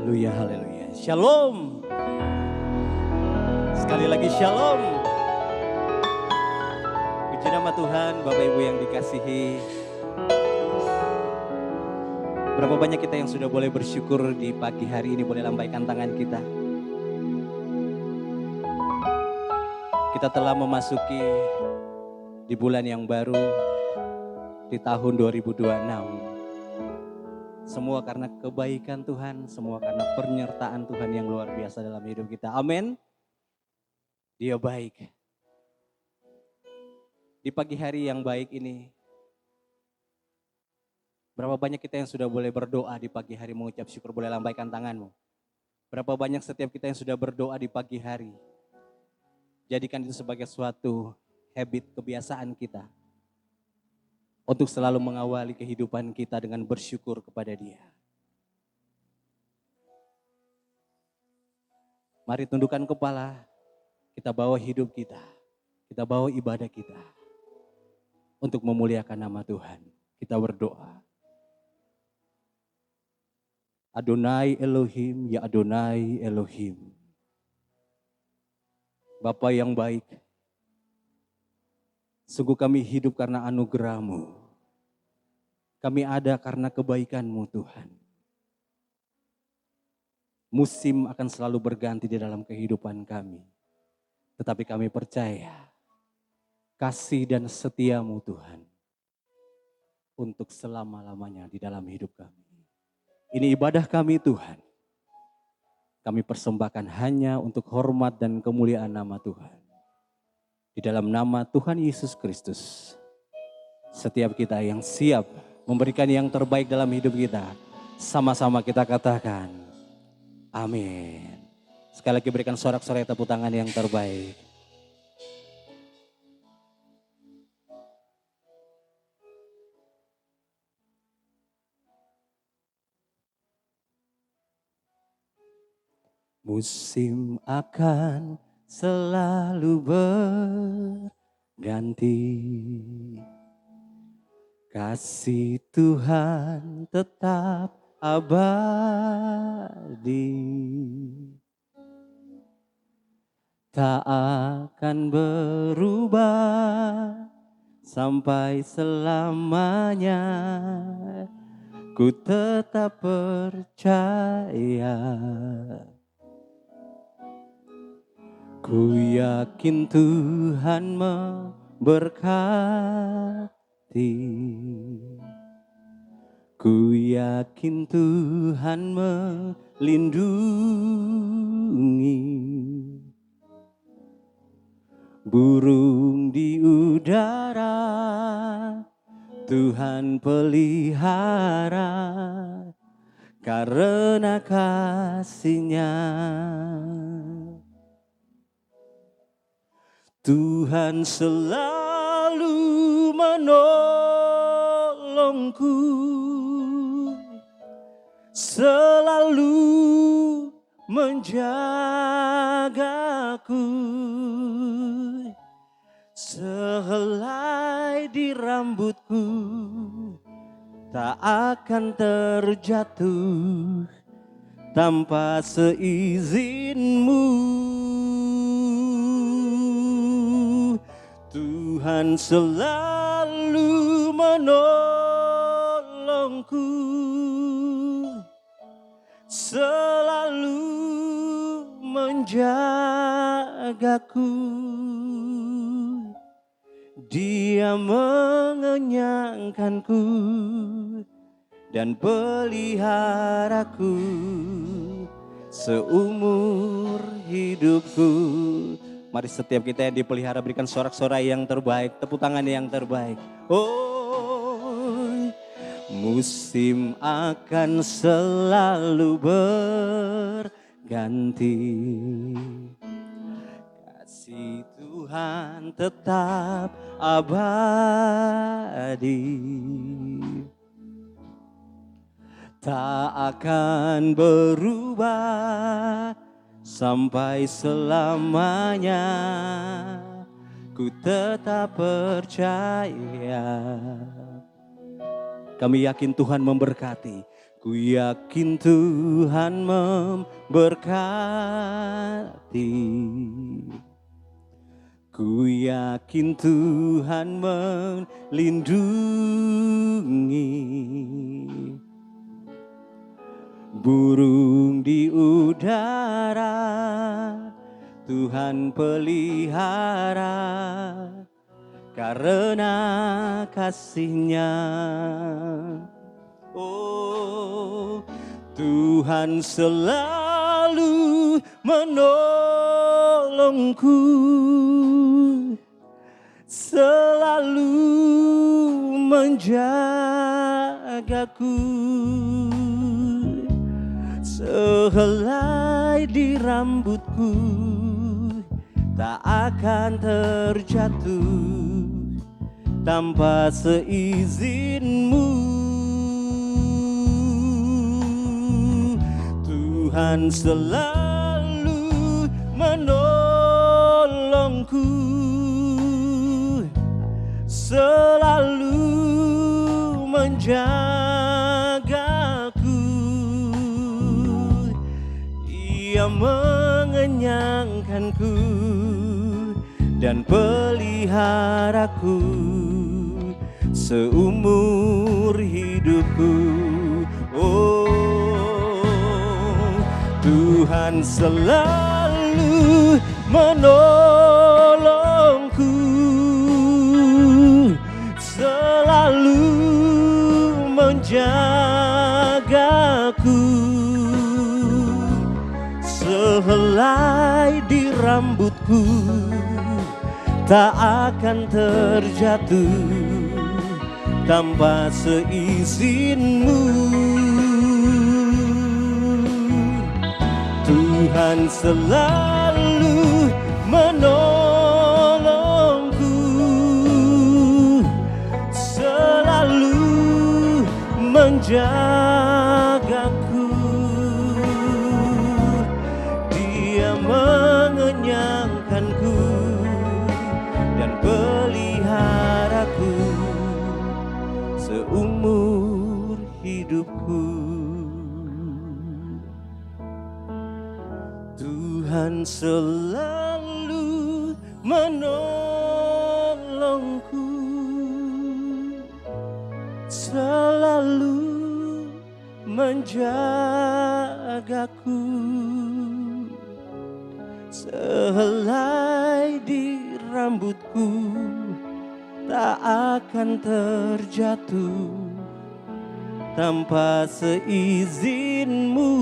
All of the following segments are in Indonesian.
Haleluya, haleluya. Shalom. Sekali lagi shalom. Puji nama Tuhan, Bapak Ibu yang dikasihi. Berapa banyak kita yang sudah boleh bersyukur di pagi hari ini, boleh lambaikan tangan kita. Kita telah memasuki di bulan yang baru, di tahun 2026. Semua karena kebaikan Tuhan, semua karena penyertaan Tuhan yang luar biasa dalam hidup kita. Amin. Dia baik. Di pagi hari yang baik ini, berapa banyak kita yang sudah boleh berdoa di pagi hari mengucap syukur, boleh lambaikan tanganmu. Berapa banyak setiap kita yang sudah berdoa di pagi hari. Jadikan itu sebagai suatu habit, kebiasaan kita. Untuk selalu mengawali kehidupan kita dengan bersyukur kepada Dia. Mari tundukkan kepala, kita bawa hidup kita, kita bawa ibadah kita. Untuk memuliakan nama Tuhan, kita berdoa. Adonai Elohim, ya Adonai Elohim. Bapa yang baik, sungguh kami hidup karena anugerah-Mu. Kami ada karena kebaikan-Mu Tuhan. Musim akan selalu berganti di dalam kehidupan kami. Tetapi kami percaya kasih dan setia-Mu Tuhan. Untuk selama-lamanya di dalam hidup kami. Ini ibadah kami Tuhan. Kami persembahkan hanya untuk hormat dan kemuliaan nama Tuhan. Di dalam nama Tuhan Yesus Kristus. Setiap kita yang siap memberikan yang terbaik dalam hidup kita. Sama-sama kita katakan, amin. Sekali lagi berikan sorak-sorai tepuk tangan yang terbaik. Musim akan selalu berganti. Kasih Tuhan tetap abadi. Tak akan berubah sampai selamanya. Ku tetap percaya. Ku yakin Tuhan memberkati. Ku yakin Tuhan melindungi. Burung di udara Tuhan pelihara karena kasih-Nya. Tuhan selalu menolongku, selalu menjagaku. Sehelai di rambutku tak akan terjatuh tanpa seizinmu. Tuhan selalu menolongku, selalu menjagaku. Dia mengenyangkanku dan peliharaku seumur hidupku. Mari setiap kita yang dipelihara berikan sorak-sorai yang terbaik, tepuk tangan yang terbaik. Oh, musim akan selalu berganti. Kasih Tuhan tetap abadi. Tak akan berubah sampai selamanya. Ku tetap percaya. Kami yakin Tuhan memberkati. Ku yakin Tuhan memberkati. Ku yakin Tuhan melindungi. Burung di udara Tuhan pelihara karena kasih-Nya. Oh, Tuhan selalu menolongku, selalu menjagaku. Sehelai di rambutku tak akan terjatuh tanpa seizinmu. Tuhan selalu menolongku, selalu menjagaku. Ia mengenyangkanku dan peliharaku seumur hidupku. Oh, Tuhan selalu menolongku, selalu menjagaku. Sehelai di rambutku tak akan terjatuh tanpa seizinmu. Tuhan selalu menolongku, selalu menjagaku. Dia mengenyangkanku dan peliharaku seumur hidupku. Tuhan selalu menolongku, selalu menjagaku. Sehelai di rambutku tak akan terjatuh tanpa seizinmu.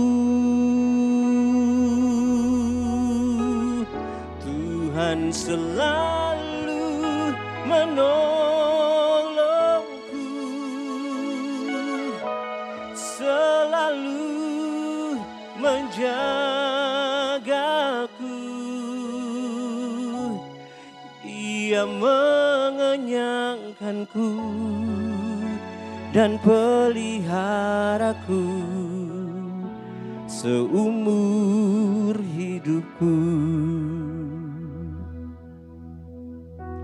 Tuhan selalu menolongku, selalu menjagaku. Ia mengenyangkanku dan peliharaku seumur hidupku.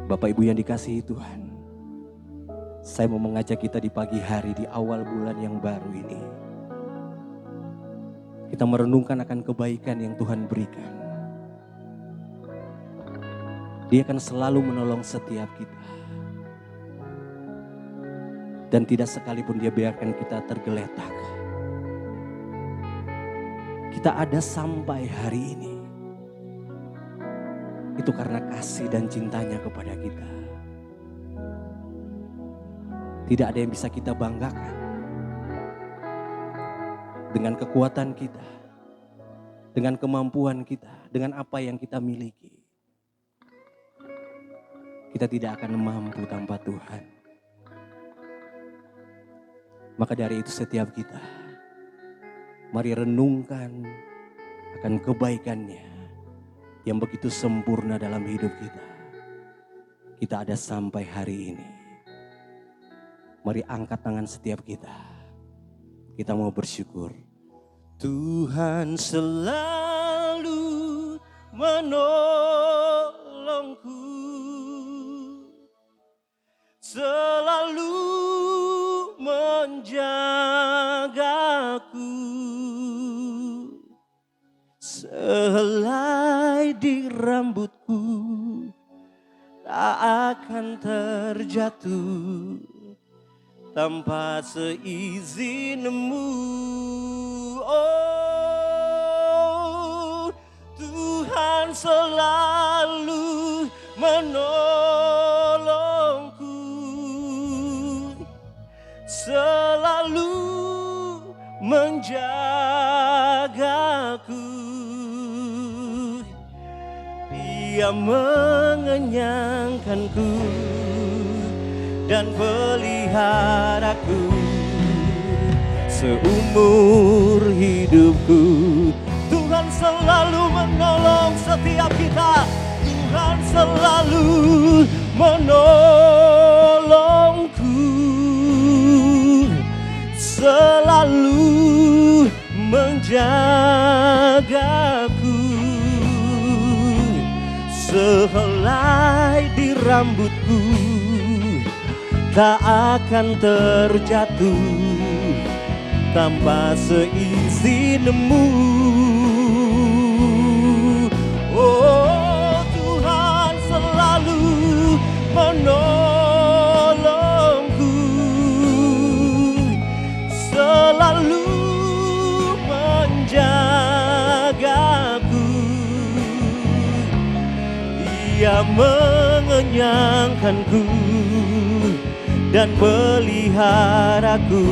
Bapak Ibu yang dikasihi Tuhan, saya mau mengajak kita di pagi hari di awal bulan yang baru ini. Kita merenungkan akan kebaikan yang Tuhan berikan. Dia akan selalu menolong setiap kita. Dan tidak sekalipun Dia biarkan kita tergeletak. Kita ada sampai hari ini. Itu karena kasih dan cintanya kepada kita. Tidak ada yang bisa kita banggakan. Dengan kekuatan kita, dengan kemampuan kita, dengan apa yang kita miliki. Kita tidak akan mampu tanpa Tuhan. Maka dari itu setiap kita, mari renungkan akan kebaikan-Nya yang begitu sempurna dalam hidup kita. Kita ada sampai hari ini. Mari angkat tangan setiap kita. Kita mau bersyukur. Tuhan selalu menolongku, selalu menjagaku. rambutku tak akan terjatuh tanpa seizinmu. Oh, Tuhan selalu menolongku, selalu menjagaku. Dia mengenyangkanku dan peliharaku seumur hidupku. Tuhan selalu menolong setiap kita. Tuhan selalu menolongku, selalu menjagaku. Sehelai di rambutku tak akan terjatuh tanpa seizinmu. Oh, Tuhan selalu menolongku, selalu menjagaku. Dia mengenyangkanku dan peliharaku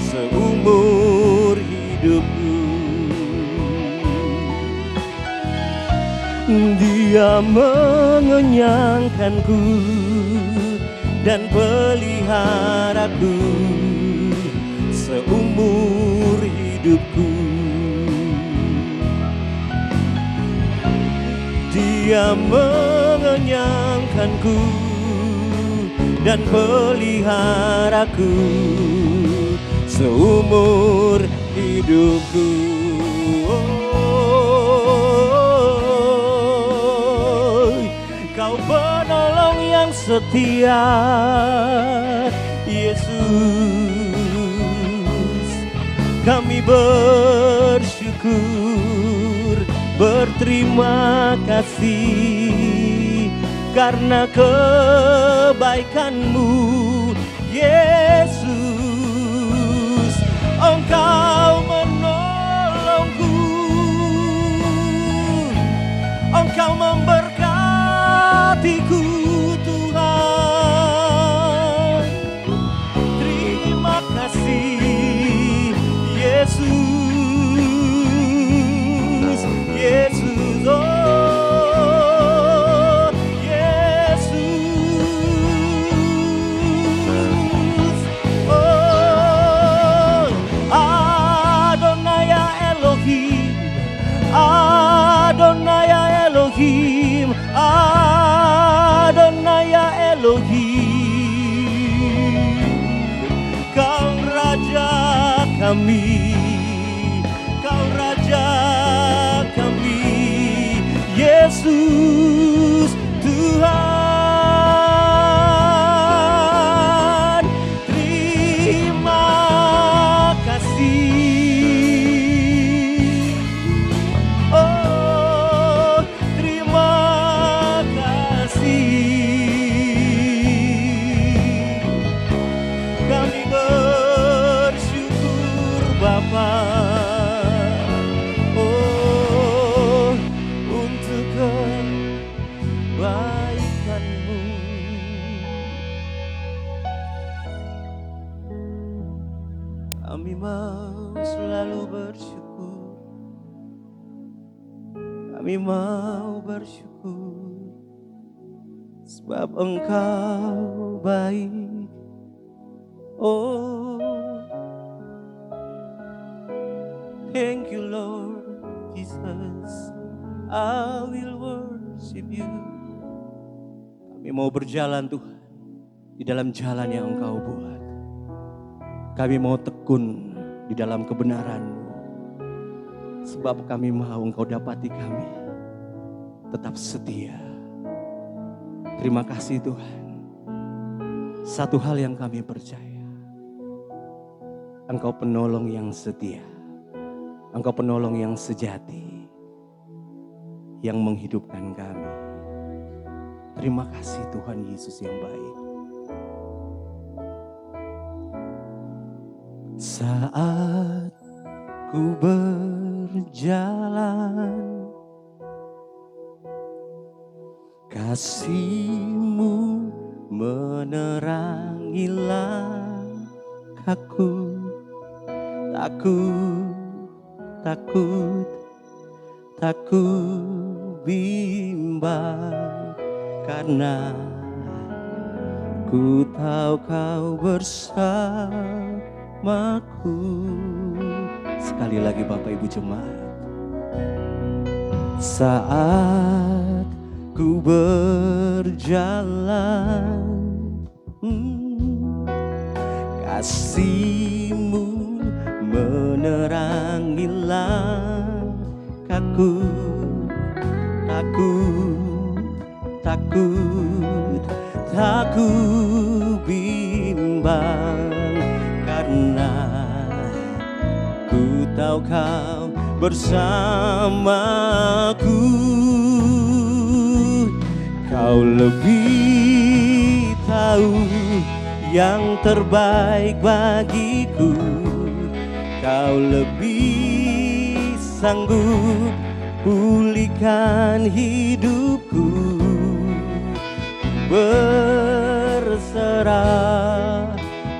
seumur hidupku. Dia mengenyangkanku dan peliharaku seumur hidupku. Dia mengenyangkanku dan peliharaku seumur hidupku. Oh, Kau penolong yang setia, Yesus. Kami bersyukur, berterima kasih karena kebaikan-Mu, Yesus. Engkau menolongku, Engkau memberkatiku, Tuhan. Terima kasih, Yesus, Yesus. Oh, Yesus. Oh, Adonai Elohim, Adonai Elohim, Adonai Elohim. Kau Raja kami, Kau Raja kami, Yesus Tuhan. Terima kasih. Oh, terima kasih. Kami bersyukur Bapa, oh, untuk kebaikan-Mu. Kami mau selalu bersyukur, kami mau bersyukur sebab Engkau baik. Oh, thank you Lord Jesus, I will worship you. Kami mau berjalan Tuhan di dalam jalan yang Engkau buat. Kami mau tekun di dalam kebenaran-Mu, sebab kami mau Engkau dapati kami tetap setia. Terima kasih Tuhan. Satu hal yang kami percaya, Engkau penolong yang setia, Engkau penolong yang sejati. yang menghidupkan kami. Terima kasih Tuhan Yesus yang baik. Saat ku berjalan, kasih-Mu menerangi langkahku. Takut bimbang, karena ku tahu Kau bersamaku. Sekali lagi Bapak Ibu Jemaat. Saat ku berjalan, kasih-Mu menerangi langkahku. Takut bimbang, karena ku tahu Kau bersamaku. Kau lebih tahu yang terbaik bagiku. Kau lebih sanggup pulihkan hidupku. Berserah,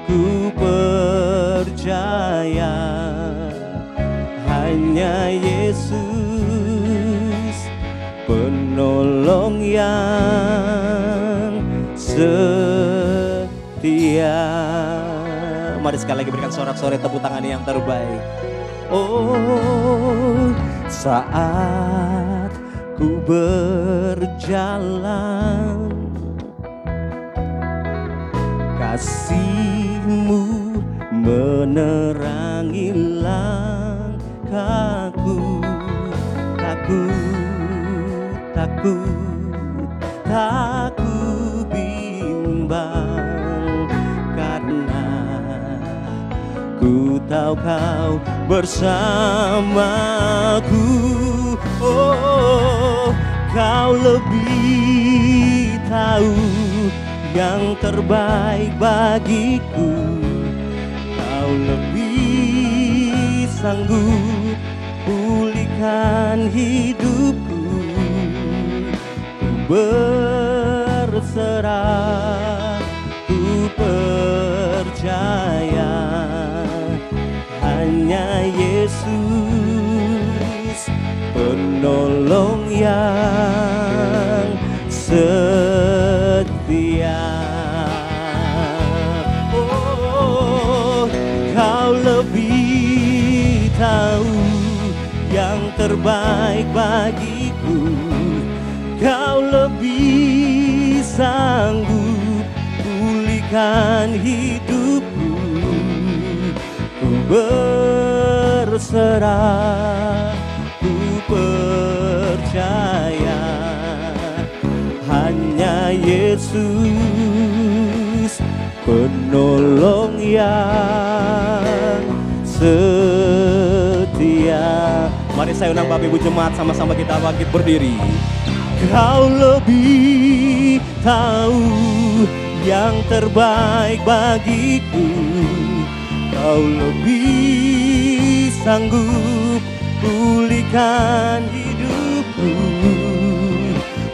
ku percaya hanya Yesus penolong yang setia. Mari sekali lagi berikan sorak-sorai tepuk tangan yang terbaik. Oh, saat ku berjalan, kasih-Mu menerangi langkahku. Takut bimbang, karena ku tahu Kau bersamaku. Oh, Kau lebih tahu yang terbaik bagiku. Kau lebih sanggup pulihkan hidupku. Ku berserah, ku percaya hanya Yesus penolong yang setia. Oh, Kau lebih tahu yang terbaik bagiku. Kau lebih sanggup pulihkan hidupku. Ku berserah, ku percaya hanya Yesus penolong yang setia. Mari saya undang Bapak Ibu Jemaat, sama-sama kita bangkit berdiri. Kau lebih tahu yang terbaik bagiku. Kau lebih sanggup pulihkan hidupku.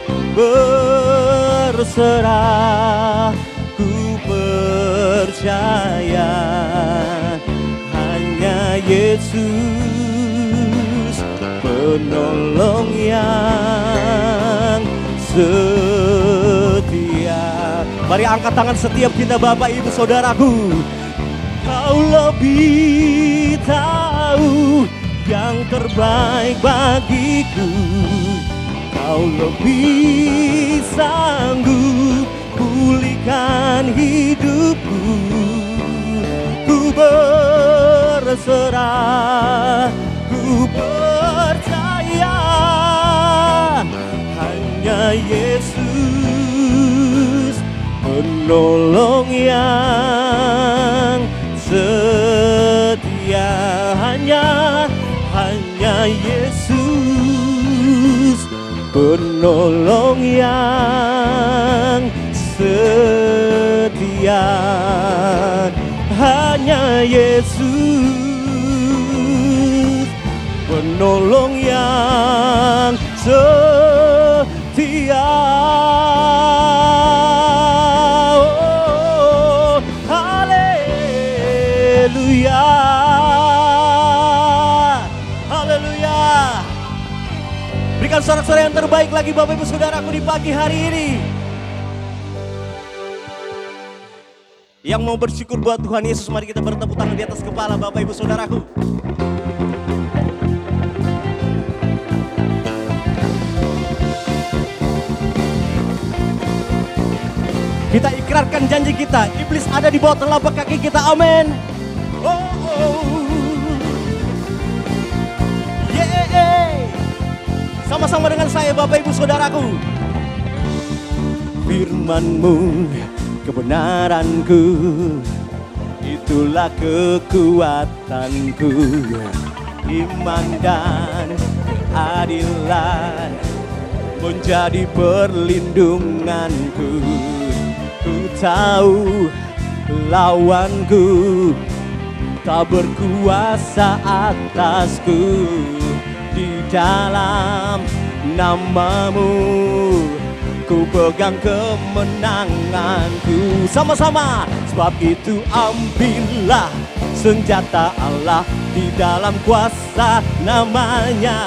Ku berserah, ku percaya hanya Yesus penolong yang setia. Mari angkat tangan setiap kita Bapak Ibu Saudaraku. Kau lebih tahu yang terbaik bagiku. Kau lebih sanggup pulihkan hidupku. Ku berserah, ku percaya hanya Yesus penolong yang setia. Hanya Yesus penolong yang setia, hanya Yesus, penolong yang setia. Oh, haleluya, haleluya. Berikan sorak-sorai yang terbaik lagi Bapak Ibu Saudaraku di pagi hari ini. Yang mau bersyukur buat Tuhan Yesus, mari kita bertepuk tangan di atas kepala Bapak Ibu Saudaraku. Kita ikrarkan janji kita, iblis ada di bawah telapak kaki kita, amin. Oh, oh. Yeah. Sama-sama dengan saya Bapak Ibu Saudaraku. Firman-Mu kebenaranku, itulah kekuatanku. Iman dan keadilan menjadi perlindunganku. Ku tahu lawanku tak berkuasa atasku. Di dalam nama-Mu ku pegang kemenanganku. Sama-sama. Sebab itu ambillah senjata Allah, di dalam kuasa namanya.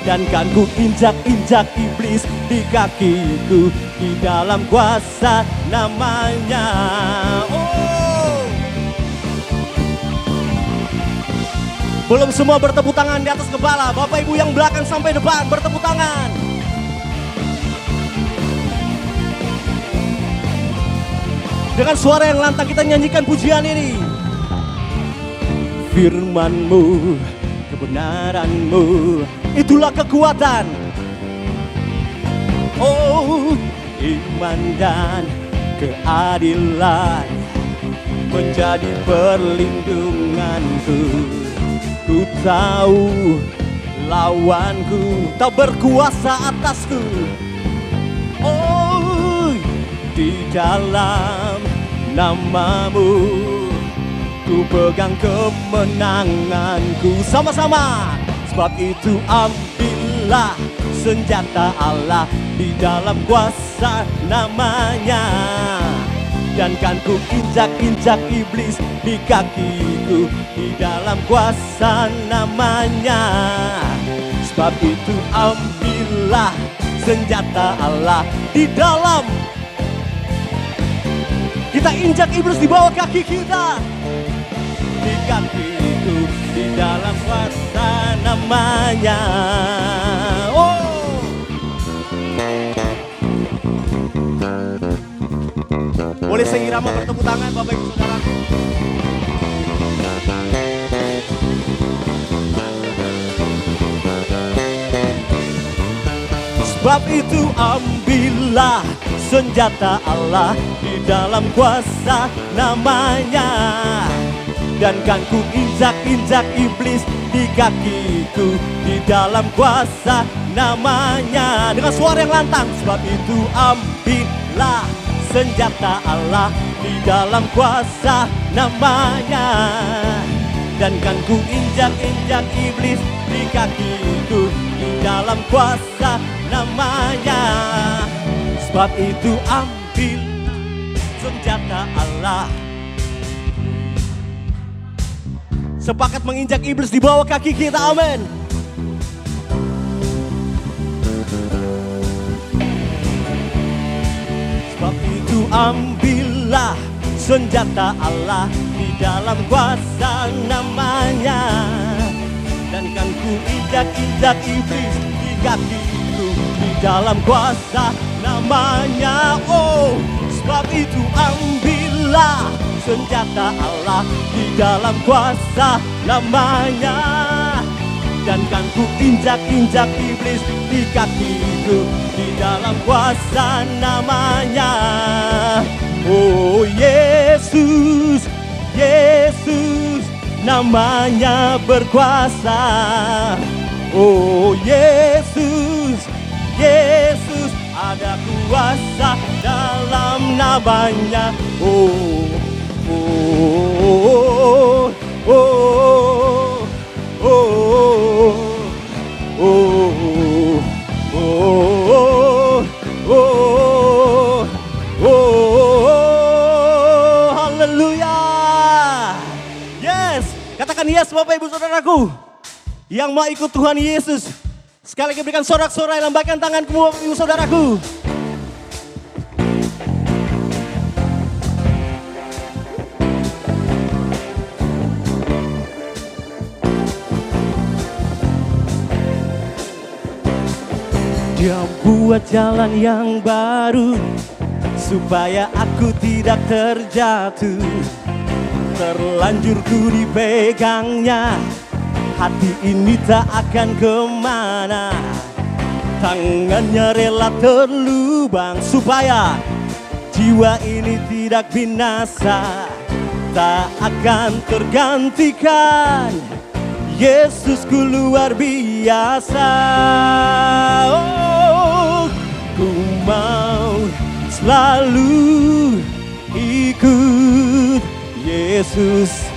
Dan kan ku injak-injak iblis di kakiku, di dalam kuasa namanya. Oh. Belum semua bertepuk tangan di atas kepala. Bapak Ibu yang belakang sampai depan bertepuk tangan. Dengan suara yang lantang kita nyanyikan pujian ini. Firman-Mu, kebenaran-Mu, itulah kekuatan. Oh, iman dan keadilan menjadi perlindunganku. Ku tahu lawanku tak berkuasa atasku. Oh, di dalam nama-Mu ku pegang kemenanganku. Sama-sama. Sebab itu ambillah senjata Allah, di dalam kuasa namanya. Dan kan ku injak-injak iblis di kakiku, di dalam kuasa namanya. Sebab itu ambillah senjata Allah, di dalam. Kita injak iblis di bawah kaki kita, di kakiku, di dalam kuasa namanya. Oh. Boleh seirama bertepuk tangan Bapak Ibu Saudaraku. Sebab itu ambillah senjata Allah, di dalam kuasa namanya. Dan kan ku injak-injak iblis di kakiku, di dalam kuasa namanya. Dengan suara yang lantang. Sebab itu ambillah senjata Allah, di dalam kuasa namanya. Dan kan ku injak-injak iblis di kakiku, di dalam kuasa namanya. Sebab itu ambil senjata Allah. Sepakat menginjak iblis di bawah kaki kita, amin. Sebab itu ambillah senjata Allah, di dalam kuasa namanya. Dan kan ku injak-injak iblis di kakiku, di dalam kuasa namanya. Oh, sebab itu ambillah senjata Allah, di dalam kuasa namanya. Dan kan ku injak-injak iblis di kakiku, di dalam kuasa namanya. Oh Yesus, Yesus, namanya berkuasa. Oh Yesus, Yesus, kuasa dalam namanya. Oh, oh, oh, oh, oh, oh, oh, oh, oh, haleluya. Yes, katakan yes Bapak Ibu Saudaraku yang mau ikut Tuhan Yesus. Sekali lagi berikan sorak-sorai, lambaikan tanganku Bapak Ibu Saudaraku. Dia buat jalan yang baru supaya aku tidak terjatuh. Terlanjur ku dipegangnya, hati ini tak akan kemana. Tangannya rela terlubang supaya jiwa ini tidak binasa. Tak akan tergantikan, Yesusku luar biasa. Oh, ku mau selalu ikut Yesus.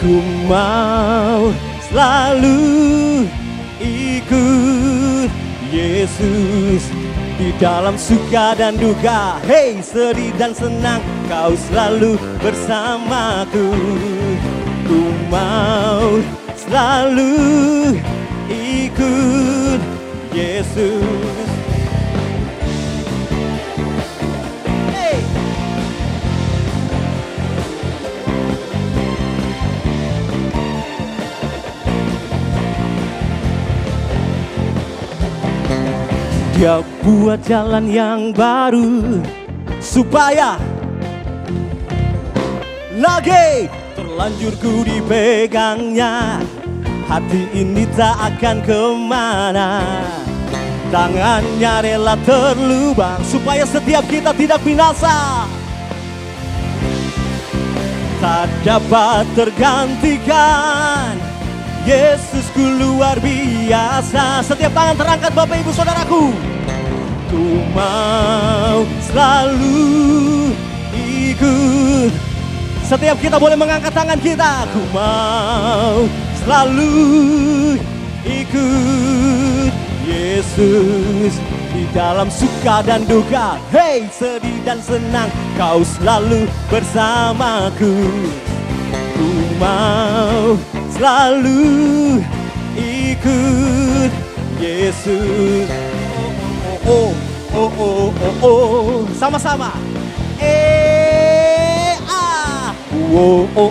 Ku mau selalu ikut Yesus. Di dalam suka dan duka, hey, sedih dan senang, Kau selalu bersamaku. Ku mau selalu ikut Yesus. Hey. Dia buat jalan yang baru supaya lagi terlanjur ku dipegangnya, hati ini tak akan kemana. Tangannya rela terlubang supaya setiap kita tidak binasa. Tak dapat tergantikan, Yesusku luar biasa. Setiap tangan terangkat Bapak Ibu Saudaraku. Ku mau selalu ikut. Setiap kita boleh mengangkat tangan kita. Ku mau selalu ikut Yesus. Di dalam suka dan duka, hey, sedih dan senang, Kau selalu bersamaku. Ku mau selalu ikut Yesus. Oh, oh, oh, oh, oh, sama-sama. Oh, oh, oh,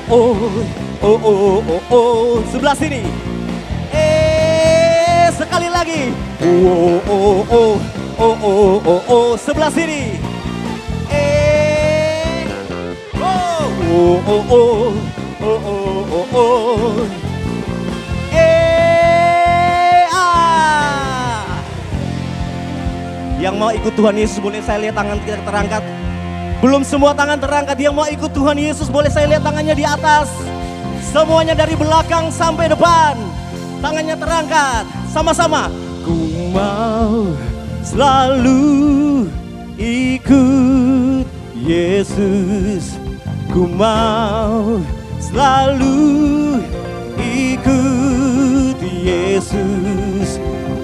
oh, oh, oh, oh, sebelah sini. Sekali lagi. Oh, oh, oh, oh, oh, oh, oh, sebelah sini. Oh, oh, oh, oh, oh, oh, oh, oh. Yang mau ikut Tuhan Yesus boleh saya lihat tangan kita terangkat. Belum semua tangan terangkat. Yang mau ikut Tuhan Yesus boleh saya lihat tangannya di atas. Semuanya dari belakang sampai depan. Tangannya terangkat. Sama-sama. Ku mau selalu ikut Yesus. Ku mau selalu ikut Yesus.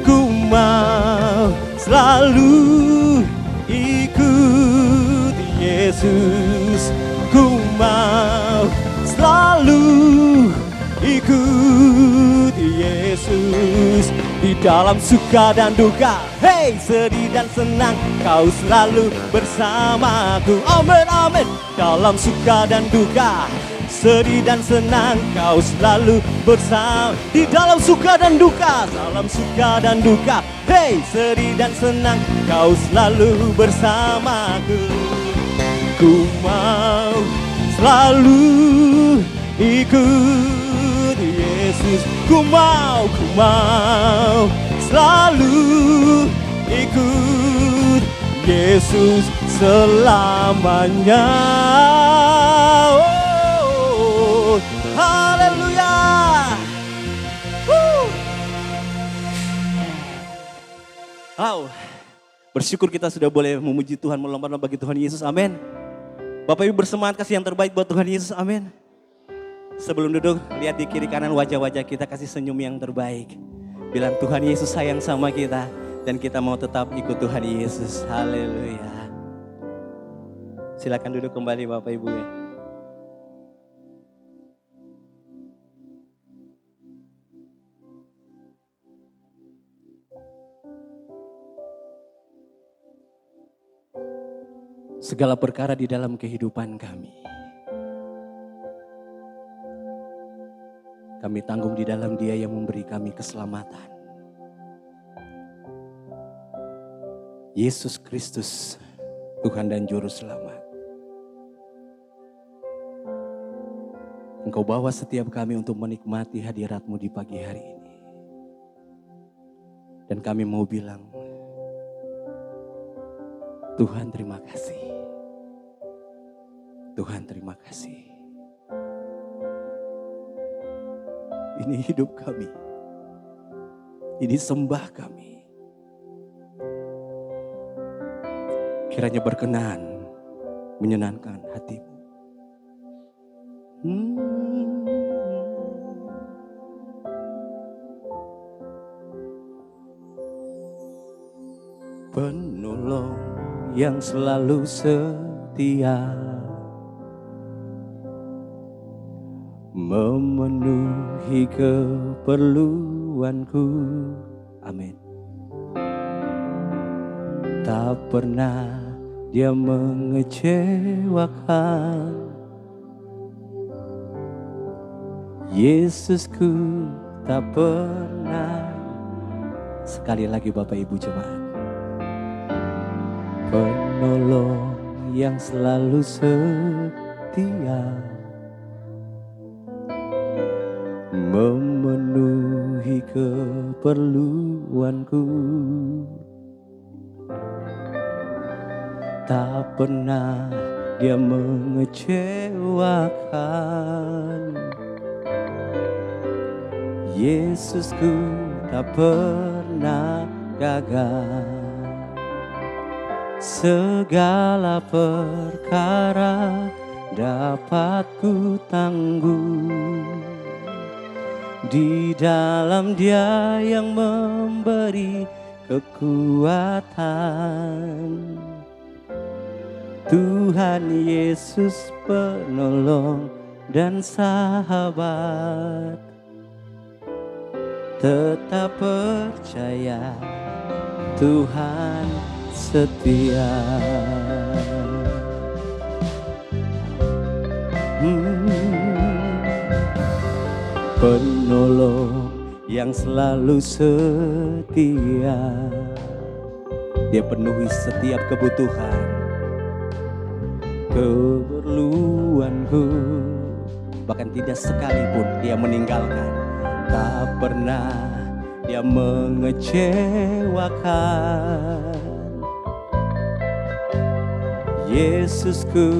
Ku mau selalu ikut Yesus. Ku mau selalu ikut Yesus. Di dalam suka dan duka, hey, sedih dan senang, Kau selalu bersamaku. Amin, amin. Dalam suka dan duka, sedih dan senang, Kau selalu bersama. Di dalam suka dan duka, dalam suka dan duka, hey, sedih dan senang, Kau selalu bersamaku. Ku mau selalu ikut Yesus. Ku mau selalu ikut Yesus selamanya. Oh, haleluya. Oh, Bersyukur kita sudah boleh memuji Tuhan, melompat-lompat bagi Tuhan Yesus, amin. Bapak Ibu bersemangat kasih yang terbaik buat Tuhan Yesus, amin. Sebelum duduk, lihat di kiri kanan wajah-wajah kita, kasih senyum yang terbaik. Bilang Tuhan Yesus sayang sama kita dan kita mau tetap ikut Tuhan Yesus, haleluya. Silakan duduk kembali Bapak Ibu ya. Segala perkara di dalam kehidupan kami tanggung di dalam Dia yang memberi kami keselamatan. Yesus Kristus, Tuhan dan Juru Selamat. Engkau bawa setiap kami untuk menikmati hadirat-Mu di pagi hari ini. Dan kami mau bilang, Tuhan terima kasih. Tuhan terima kasih. Ini hidup kami. Ini sembah kami. Kiranya berkenan menyenangkan hati-Mu. Penolong yang selalu setia, memenuhi keperluanku, amin. Tak pernah Dia mengecewakan. Yesusku tak pernah. Sekali lagi Bapak Ibu jemaat. Penolong yang selalu setia, memenuhi keperluanku. Tak pernah Dia mengecewakan. Yesusku tak pernah gagal. Segala perkara dapat ku tanggung di dalam Dia yang memberi kekuatan. Tuhan Yesus penolong dan sahabat. Tetap percaya Tuhan setia. Penolong yang selalu setia. Dia penuhi setiap kebutuhan, keperluanku. Bahkan tidak sekalipun Dia meninggalkan. Tak pernah Dia mengecewakan. Yesusku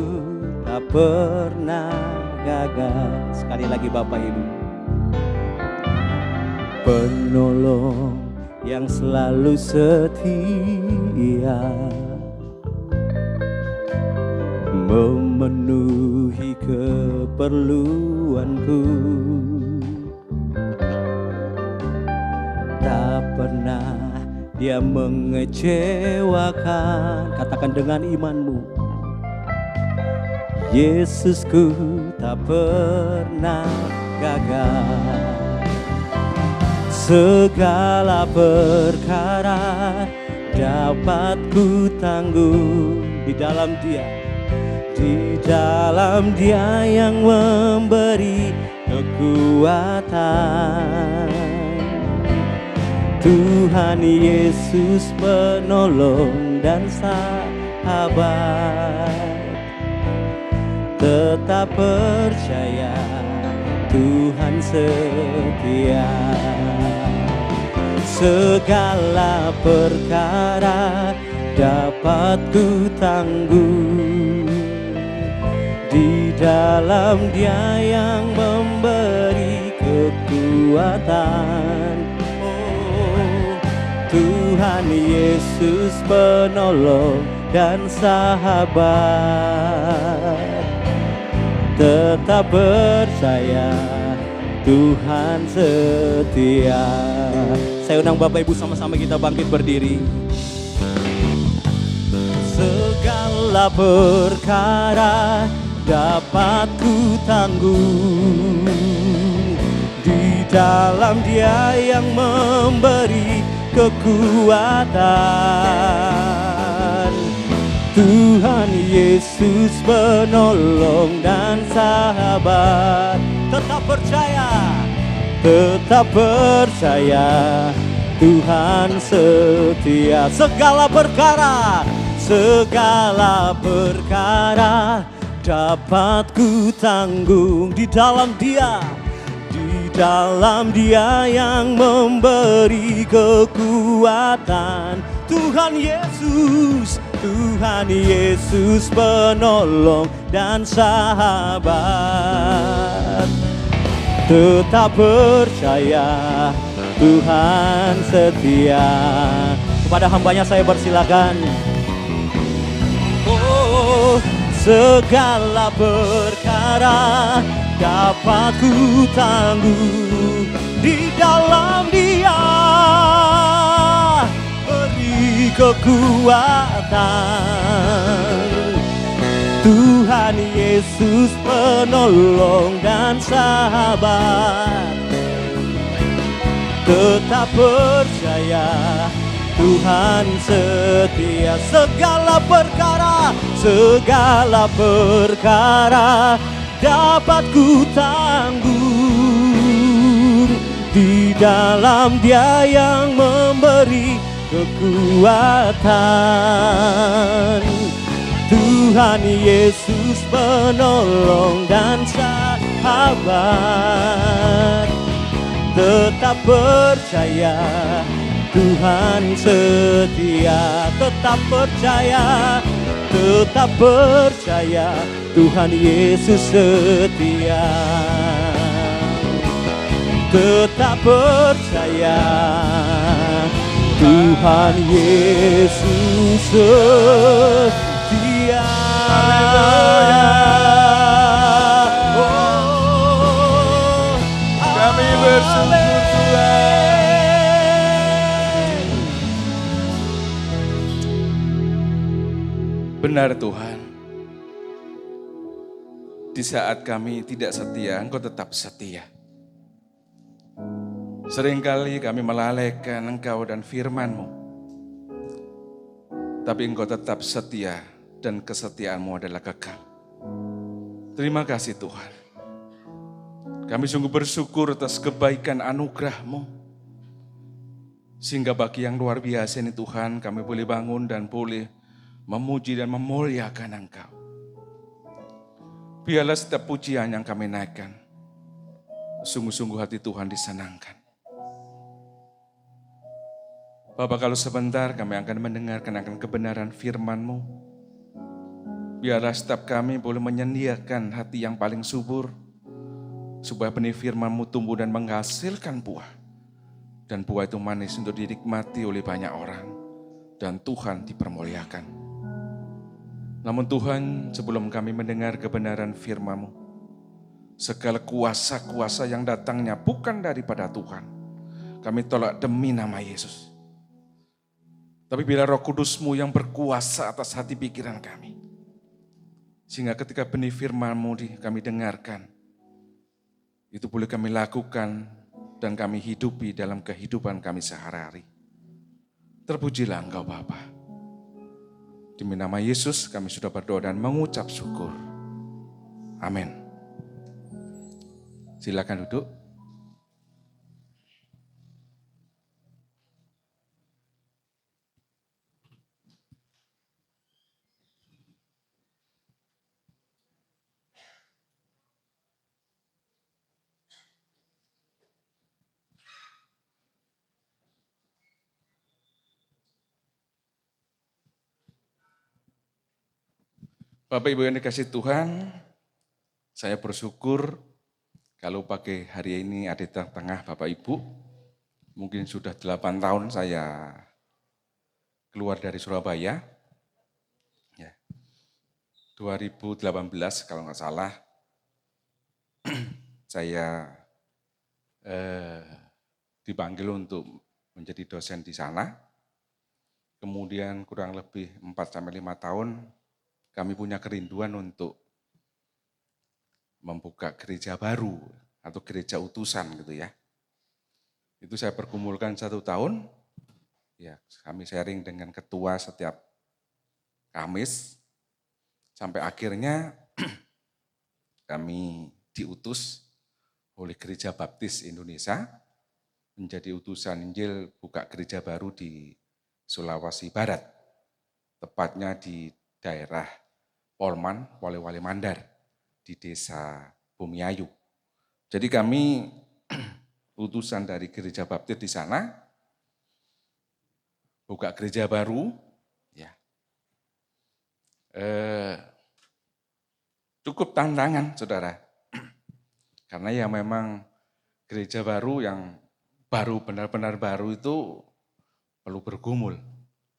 tak pernah gagal. Sekali lagi Bapak Ibu. Penolong yang selalu setia, memenuhi keperluanku. Tak pernah Dia mengecewakan. Katakan dengan imanmu. Yesusku tak pernah gagal. Segala perkara dapat ku tanggung di dalam Dia. Di dalam Dia yang memberi kekuatan. Tuhan Yesus penolong dan sahabat. Tetap percaya Tuhan setia. Segala perkara dapat ku tanggung di dalam Dia yang memberi kekuatan. Oh, Tuhan Tuhan Yesus penolong dan sahabat. Tetap percaya Tuhan setia. Saya undang Bapak Ibu sama-sama kita bangkit berdiri. Segala perkara dapat ku tanggung di dalam Dia yang memberi kekuatan. Tuhan Yesus penolong dan sahabat. Tetap percaya Tuhan setia. Segala perkara dapat ku tanggung di dalam Dia yang memberi kekuatan. Tuhan Yesus penolong dan sahabat. Tetap percaya Tuhan setia. Kepada hambanya saya persilakan. Oh, segala perkara dapat ku tanggung di dalam Dia beri kekuatan. Tuhan Yesus penolong dan sahabat. Tetap percaya Tuhan setia. Segala perkara dapat ku tanggung di dalam Dia yang memberi kekuatan. Tuhan Yesus penolong dan sahabat. Tetap percaya Tuhan setia. Tetap percaya Tuhan Yesus setia. Tetap percaya Tuhan Yesus setia. Oh, kami bersyukur Tuhan. Benar Tuhan, di saat kami tidak setia, Engkau tetap setia. Seringkali kami melalaikan Engkau dan firman-Mu, tapi Engkau tetap setia dan kesetiaan-Mu adalah kekal. Terima kasih Tuhan. Kami sungguh bersyukur atas kebaikan anugerah-Mu, sehingga bagi yang luar biasa ini Tuhan, kami boleh bangun dan boleh memuji dan memuliakan Engkau. Biarlah setiap pujian yang kami naikkan, sungguh-sungguh hati Tuhan disenangkan. Bapak, kalau sebentar kami akan mendengarkan akan kebenaran firman-Mu. Biarlah setiap kami boleh menyediakan hati yang paling subur, supaya benih firman-Mu tumbuh dan menghasilkan buah. Dan buah itu manis untuk dinikmati oleh banyak orang. Dan Tuhan dipermuliakan. Namun Tuhan, sebelum kami mendengar kebenaran firman-Mu, segala kuasa-kuasa yang datangnya bukan daripada Tuhan, kami tolak demi nama Yesus. Tapi bila Roh Kudus-Mu yang berkuasa atas hati pikiran kami, sehingga ketika benih firman-Mu kami dengarkan, itu boleh kami lakukan dan kami hidupi dalam kehidupan kami sehari-hari. Terpujilah Engkau Bapa. Demi nama Yesus kami sudah berdoa dan mengucap syukur. Amin. Silakan duduk. Bapak Ibu yang dikasih Tuhan, saya bersyukur kalau pagi hari ini ada di tengah Bapak Ibu. Mungkin sudah 8 tahun saya keluar dari Surabaya, ya, 2018 kalau nggak salah, saya dipanggil untuk menjadi dosen di sana. Kemudian kurang lebih 4-5 tahun kami punya kerinduan untuk membuka gereja baru atau gereja utusan gitu ya. Itu saya pergumulkan 1 tahun, ya kami sharing dengan ketua setiap Kamis, sampai akhirnya kami diutus oleh Gereja Baptis Indonesia menjadi utusan Injil buka gereja baru di Sulawesi Barat, tepatnya di daerah Polman, Polewali Mandar, di desa Bumiayu. Jadi kami utusan dari Gereja Baptis di sana, buka gereja baru, ya. Cukup tantangan, saudara. Karena ya memang gereja baru yang baru, benar-benar baru itu perlu bergumul.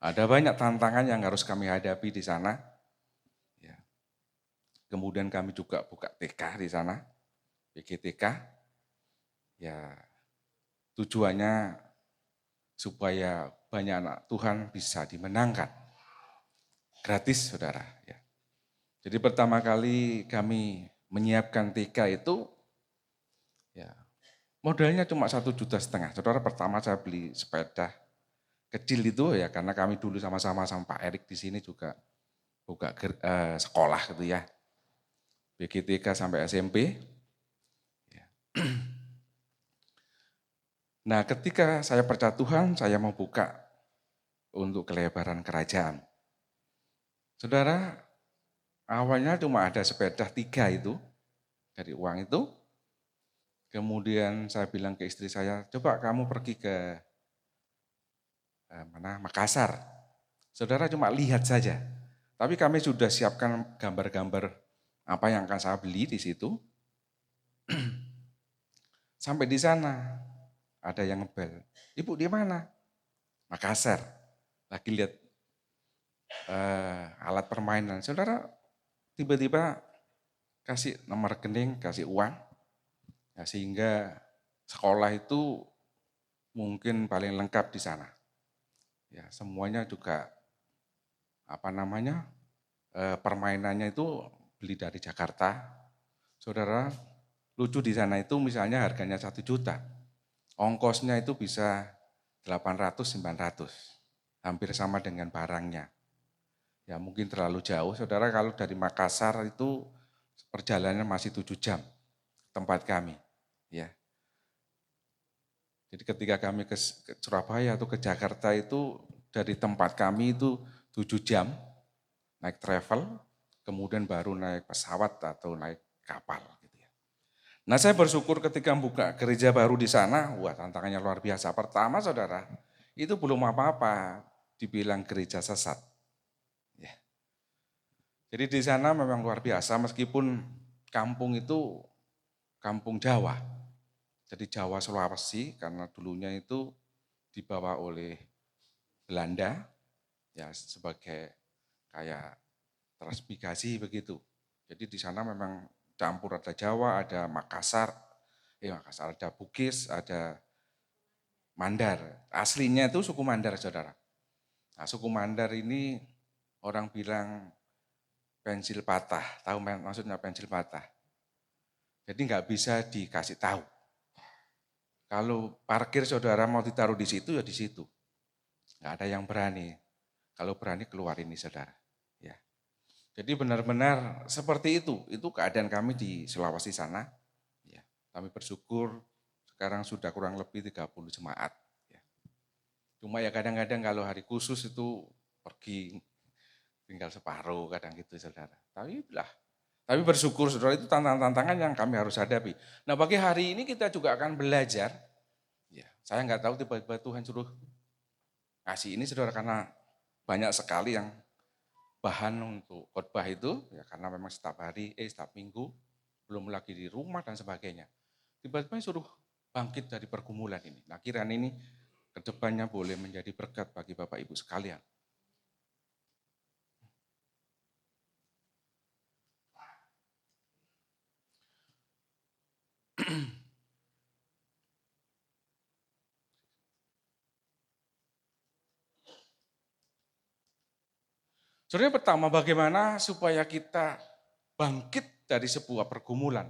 Ada banyak tantangan yang harus kami hadapi di sana. Ya. Kemudian kami juga buka TK di sana, PGTK. Ya, tujuannya supaya banyak anak Tuhan bisa dimenangkan. Gratis, saudara. Ya. Jadi pertama kali kami menyiapkan TK itu, ya modalnya cuma 1,5 juta. Saudara, pertama saya beli sepeda kecil itu ya karena kami dulu sama-sama sama Pak Erik di sini juga buka sekolah gitu ya. BGTK sampai SMP. Ya. Nah ketika saya percaya Tuhan, saya mau buka untuk kelebaran kerajaan. Saudara, awalnya cuma ada sepeda 3 itu, dari uang itu. Kemudian saya bilang ke istri saya, coba kamu pergi ke Makassar. Saudara cuma lihat saja. Tapi kami sudah siapkan gambar-gambar apa yang akan saya beli di situ. Sampai di sana ada yang ngebel. Ibu di mana? Makassar. Lagi lihat alat permainan. Saudara tiba-tiba kasih nomor rekening, kasih uang. Ya, sehingga sekolah itu mungkin paling lengkap di sana. Ya, semuanya juga permainannya itu beli dari Jakarta. Saudara, lucu di sana itu misalnya harganya 1 juta. Ongkosnya itu bisa 800-900. Hampir sama dengan barangnya. Ya mungkin terlalu jauh. Saudara, kalau dari Makassar itu perjalanannya masih 7 jam tempat kami. Ya. Jadi ketika kami ke Surabaya atau ke Jakarta itu dari tempat kami itu 7 jam naik travel, kemudian baru naik pesawat atau naik kapal. Gitu ya. Nah saya bersyukur ketika buka gereja baru di sana, wah tantangannya luar biasa. Pertama saudara, itu belum apa-apa dibilang gereja sesat. Ya. Jadi di sana memang luar biasa meskipun kampung itu kampung Jawa. Jadi Jawa Sulawesi karena dulunya itu dibawa oleh Belanda ya sebagai kayak transmigrasi begitu. Jadi di sana memang campur ada Jawa, ada Makassar, ada Bugis, ada Mandar. Aslinya itu suku Mandar, saudara. Nah, suku Mandar ini orang bilang pensil patah. Tahu maksudnya pensil patah? Jadi nggak bisa dikasih tahu. Kalau parkir saudara mau ditaruh di situ ya di situ. Nggak ada yang berani. Kalau berani keluar ini saudara. Ya. Jadi benar-benar seperti itu. Itu keadaan kami di Sulawesi sana. Ya. Kami bersyukur sekarang sudah kurang lebih 30 jemaat. Ya. Cuma ya kadang-kadang kalau hari khusus itu pergi tinggal separuh kadang gitu saudara. Tapi bersyukur saudara itu tantangan-tantangan yang kami harus hadapi. Nah bagi hari ini kita juga akan belajar. Ya, saya nggak tahu tiba-tiba Tuhan suruh kasih ini saudara karena banyak sekali yang bahan untuk khotbah itu. Ya, karena memang setiap minggu, belum lagi di rumah dan sebagainya. Tiba-tiba suruh bangkit dari pergumulan ini. Nah kiranya ini kedepannya boleh menjadi berkat bagi Bapak Ibu sekalian. Saudara, pertama bagaimana supaya kita bangkit dari sebuah pergumulan.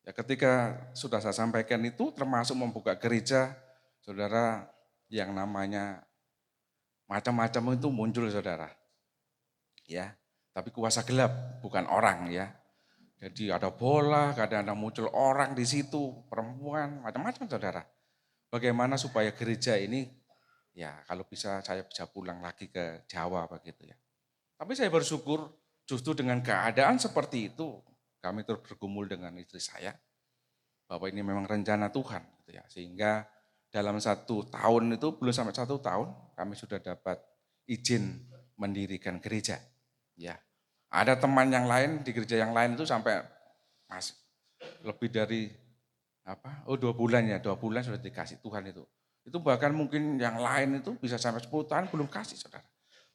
Ya, ketika sudah saya sampaikan itu termasuk membuka gereja, saudara, yang namanya macam-macam itu muncul saudara. Ya, tapi kuasa gelap bukan orang ya. Jadi ada bola, kadang-kadang muncul orang di situ, perempuan, macam-macam saudara. Bagaimana supaya gereja ini, ya kalau bisa saya bisa pulang lagi ke Jawa begitu ya. Tapi saya bersyukur justru dengan keadaan seperti itu, kami terus bergumul dengan istri saya, bahwa ini memang rencana Tuhan. Gitu ya. Sehingga dalam 1 tahun itu, belum sampai 1 tahun, kami sudah dapat izin mendirikan gereja. Ya, ada teman yang lain di gereja yang lain itu sampai lebih dari 2 bulan ya, 2 bulan sudah dikasih Tuhan itu. Itu bahkan mungkin yang lain itu bisa sampai 10 tahun belum kasih saudara.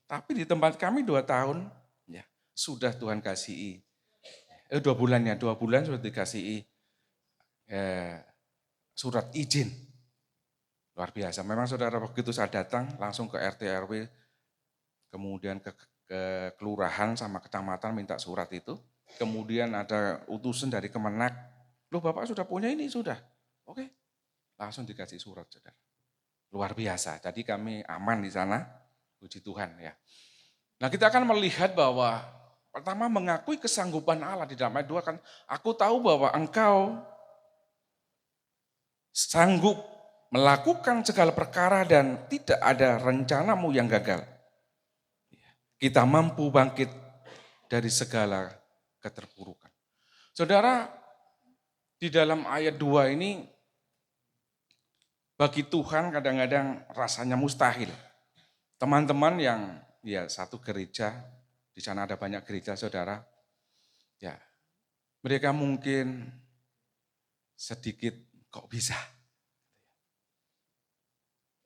Tapi di tempat kami 2 tahun ya sudah Tuhan kasih 2 bulan ya, 2 bulan sudah dikasih surat izin. Luar biasa. Memang saudara begitu saya datang langsung ke RT RW, kemudian ke kelurahan sama kecamatan minta surat itu. Kemudian ada utusan dari Kemenak, loh Bapak sudah punya ini, sudah. Oke, langsung dikasih surat saudara. Luar biasa, jadi kami aman di sana, puji Tuhan ya. Nah kita akan melihat bahwa pertama mengakui kesanggupan Allah di dalam ayat 2 kan, aku tahu bahwa engkau sanggup melakukan segala perkara dan tidak ada rencanamu yang gagal. Kita mampu bangkit dari segala keterpurukan. Saudara, di dalam ayat 2 ini, bagi Tuhan kadang-kadang rasanya mustahil. Teman-teman yang ya satu gereja, di sana ada banyak gereja saudara, ya mereka mungkin sedikit kok bisa.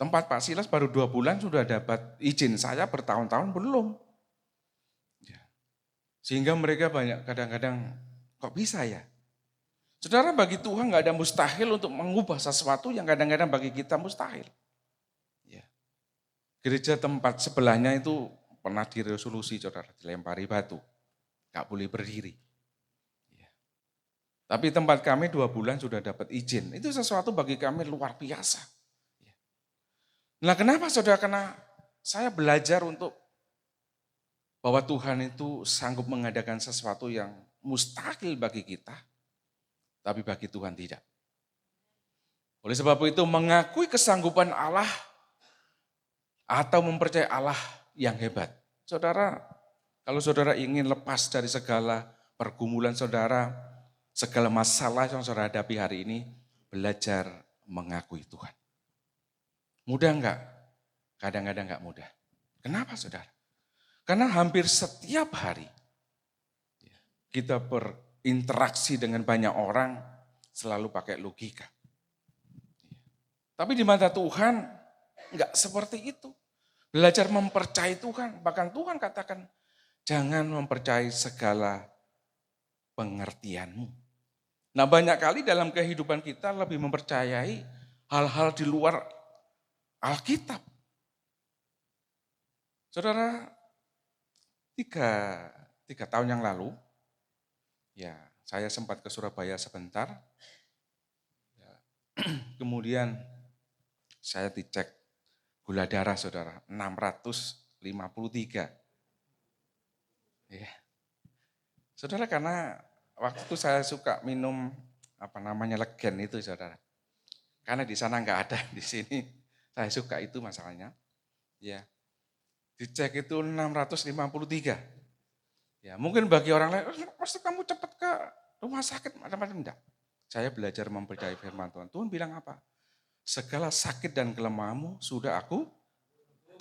Tempat Pak Silas baru 2 bulan sudah dapat izin, saya bertahun-tahun belum. Sehingga mereka banyak kadang-kadang kok bisa ya. Saudara, bagi Tuhan gak ada mustahil untuk mengubah sesuatu yang kadang-kadang bagi kita mustahil. Ya. Gereja tempat sebelahnya itu pernah diresolusi saudara, dilempari batu. Gak boleh berdiri. Ya. Tapi tempat kami 2 bulan sudah dapat izin. Itu sesuatu bagi kami luar biasa. Ya. Nah kenapa saudara? Karena saya belajar untuk bahwa Tuhan itu sanggup mengadakan sesuatu yang mustahil bagi kita, tapi bagi Tuhan tidak. Oleh sebab itu mengakui kesanggupan Allah atau mempercayai Allah yang hebat. Saudara, kalau saudara ingin lepas dari segala pergumulan saudara, segala masalah yang saudara hadapi hari ini, belajar mengakui Tuhan. Mudah enggak? Kadang-kadang enggak mudah. Kenapa saudara? Karena hampir setiap hari kita berinteraksi dengan banyak orang selalu pakai logika. Tapi di mata Tuhan enggak seperti itu. Belajar mempercayai Tuhan, bahkan Tuhan katakan jangan mempercayai segala pengertianmu. Nah banyak kali dalam kehidupan kita lebih mempercayai hal-hal di luar Alkitab. Saudara, tiga tahun yang lalu, ya saya sempat ke Surabaya sebentar, ya, kemudian saya dicek gula darah saudara, 653. Ya. Saudara, karena waktu itu saya suka minum legen itu saudara, karena di sana nggak ada, di sini saya suka itu masalahnya, ya. Dicek itu 653. Ya, mungkin bagi orang lain, pasti kamu cepat ke rumah sakit, macam-macam enggak. Saya belajar mempercayai firman Tuhan. Tuhan bilang apa? Segala sakit dan kelemahanmu sudah aku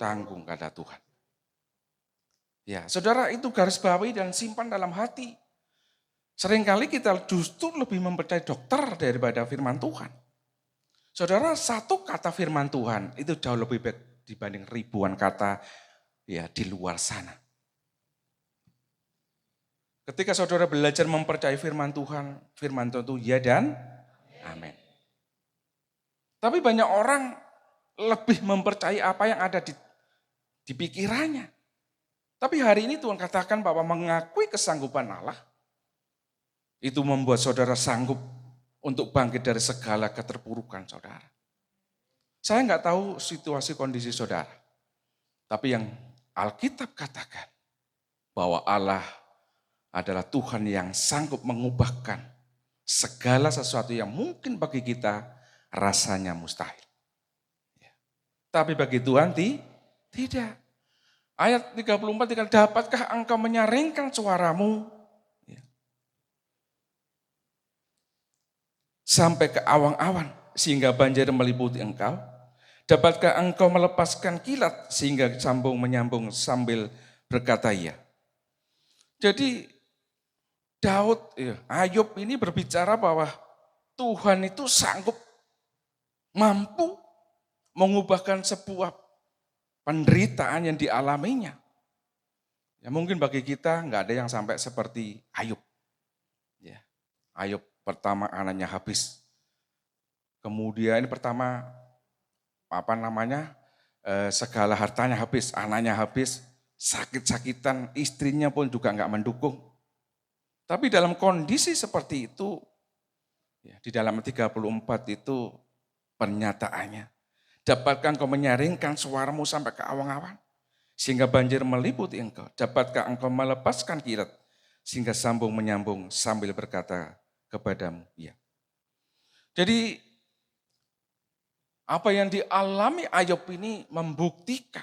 tanggung, kata Tuhan. Ya, saudara, itu garis bawahi dan simpan dalam hati. Seringkali kita justru lebih mempercayai dokter daripada firman Tuhan. Saudara, satu kata firman Tuhan itu jauh lebih baik dibanding ribuan kata ya di luar sana. Ketika saudara belajar mempercayai firman Tuhan itu ya dan amin. Tapi banyak orang lebih mempercayai apa yang ada di pikirannya. Tapi hari ini Tuhan katakan bahwa mengakui kesanggupan Allah, itu membuat saudara sanggup untuk bangkit dari segala keterpurukan saudara. Saya nggak tahu situasi kondisi saudara. Tapi yang Alkitab katakan bahwa Allah adalah Tuhan yang sanggup mengubahkan segala sesuatu yang mungkin bagi kita rasanya mustahil. Tapi bagi Tuhan tidak. Ayat 34 dikatakan, dapatkah engkau menyaringkan suaramu sampai ke awan-awan sehingga banjir meliputi engkau? Dapatkah engkau melepaskan kilat sehingga sambung menyambung sambil berkata iya? Jadi Ayub ini berbicara bahwa Tuhan itu sanggup, mampu mengubahkan sebuah penderitaan yang dialaminya. Ya mungkin bagi kita nggak ada yang sampai seperti Ayub. Ya, Ayub pertama anaknya habis. Kemudian ini pertama segala hartanya habis, anaknya habis, sakit-sakitan, istrinya pun juga nggak mendukung. Tapi dalam kondisi seperti itu, ya, di dalam 34 itu pernyataannya. Dapatkah engkau menyaringkan suaramu sampai ke awan-awan, sehingga banjir meliputi engkau? Dapatkah engkau melepaskan kilat, sehingga sambung menyambung sambil berkata kepadamu, ya. Jadi apa yang dialami Ayub ini membuktikan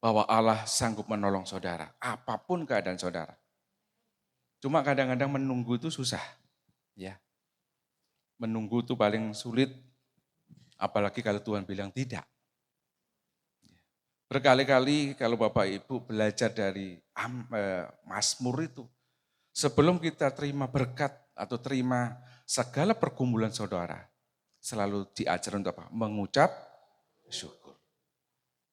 bahwa Allah sanggup menolong saudara, apapun keadaan saudara. Cuma kadang-kadang menunggu itu susah. Ya. Menunggu itu paling sulit, apalagi kalau Tuhan bilang tidak. Berkali-kali kalau Bapak Ibu belajar dari Mazmur itu, sebelum kita terima berkat atau terima segala pergumulan saudara, selalu diajar untuk apa? Mengucap syukur.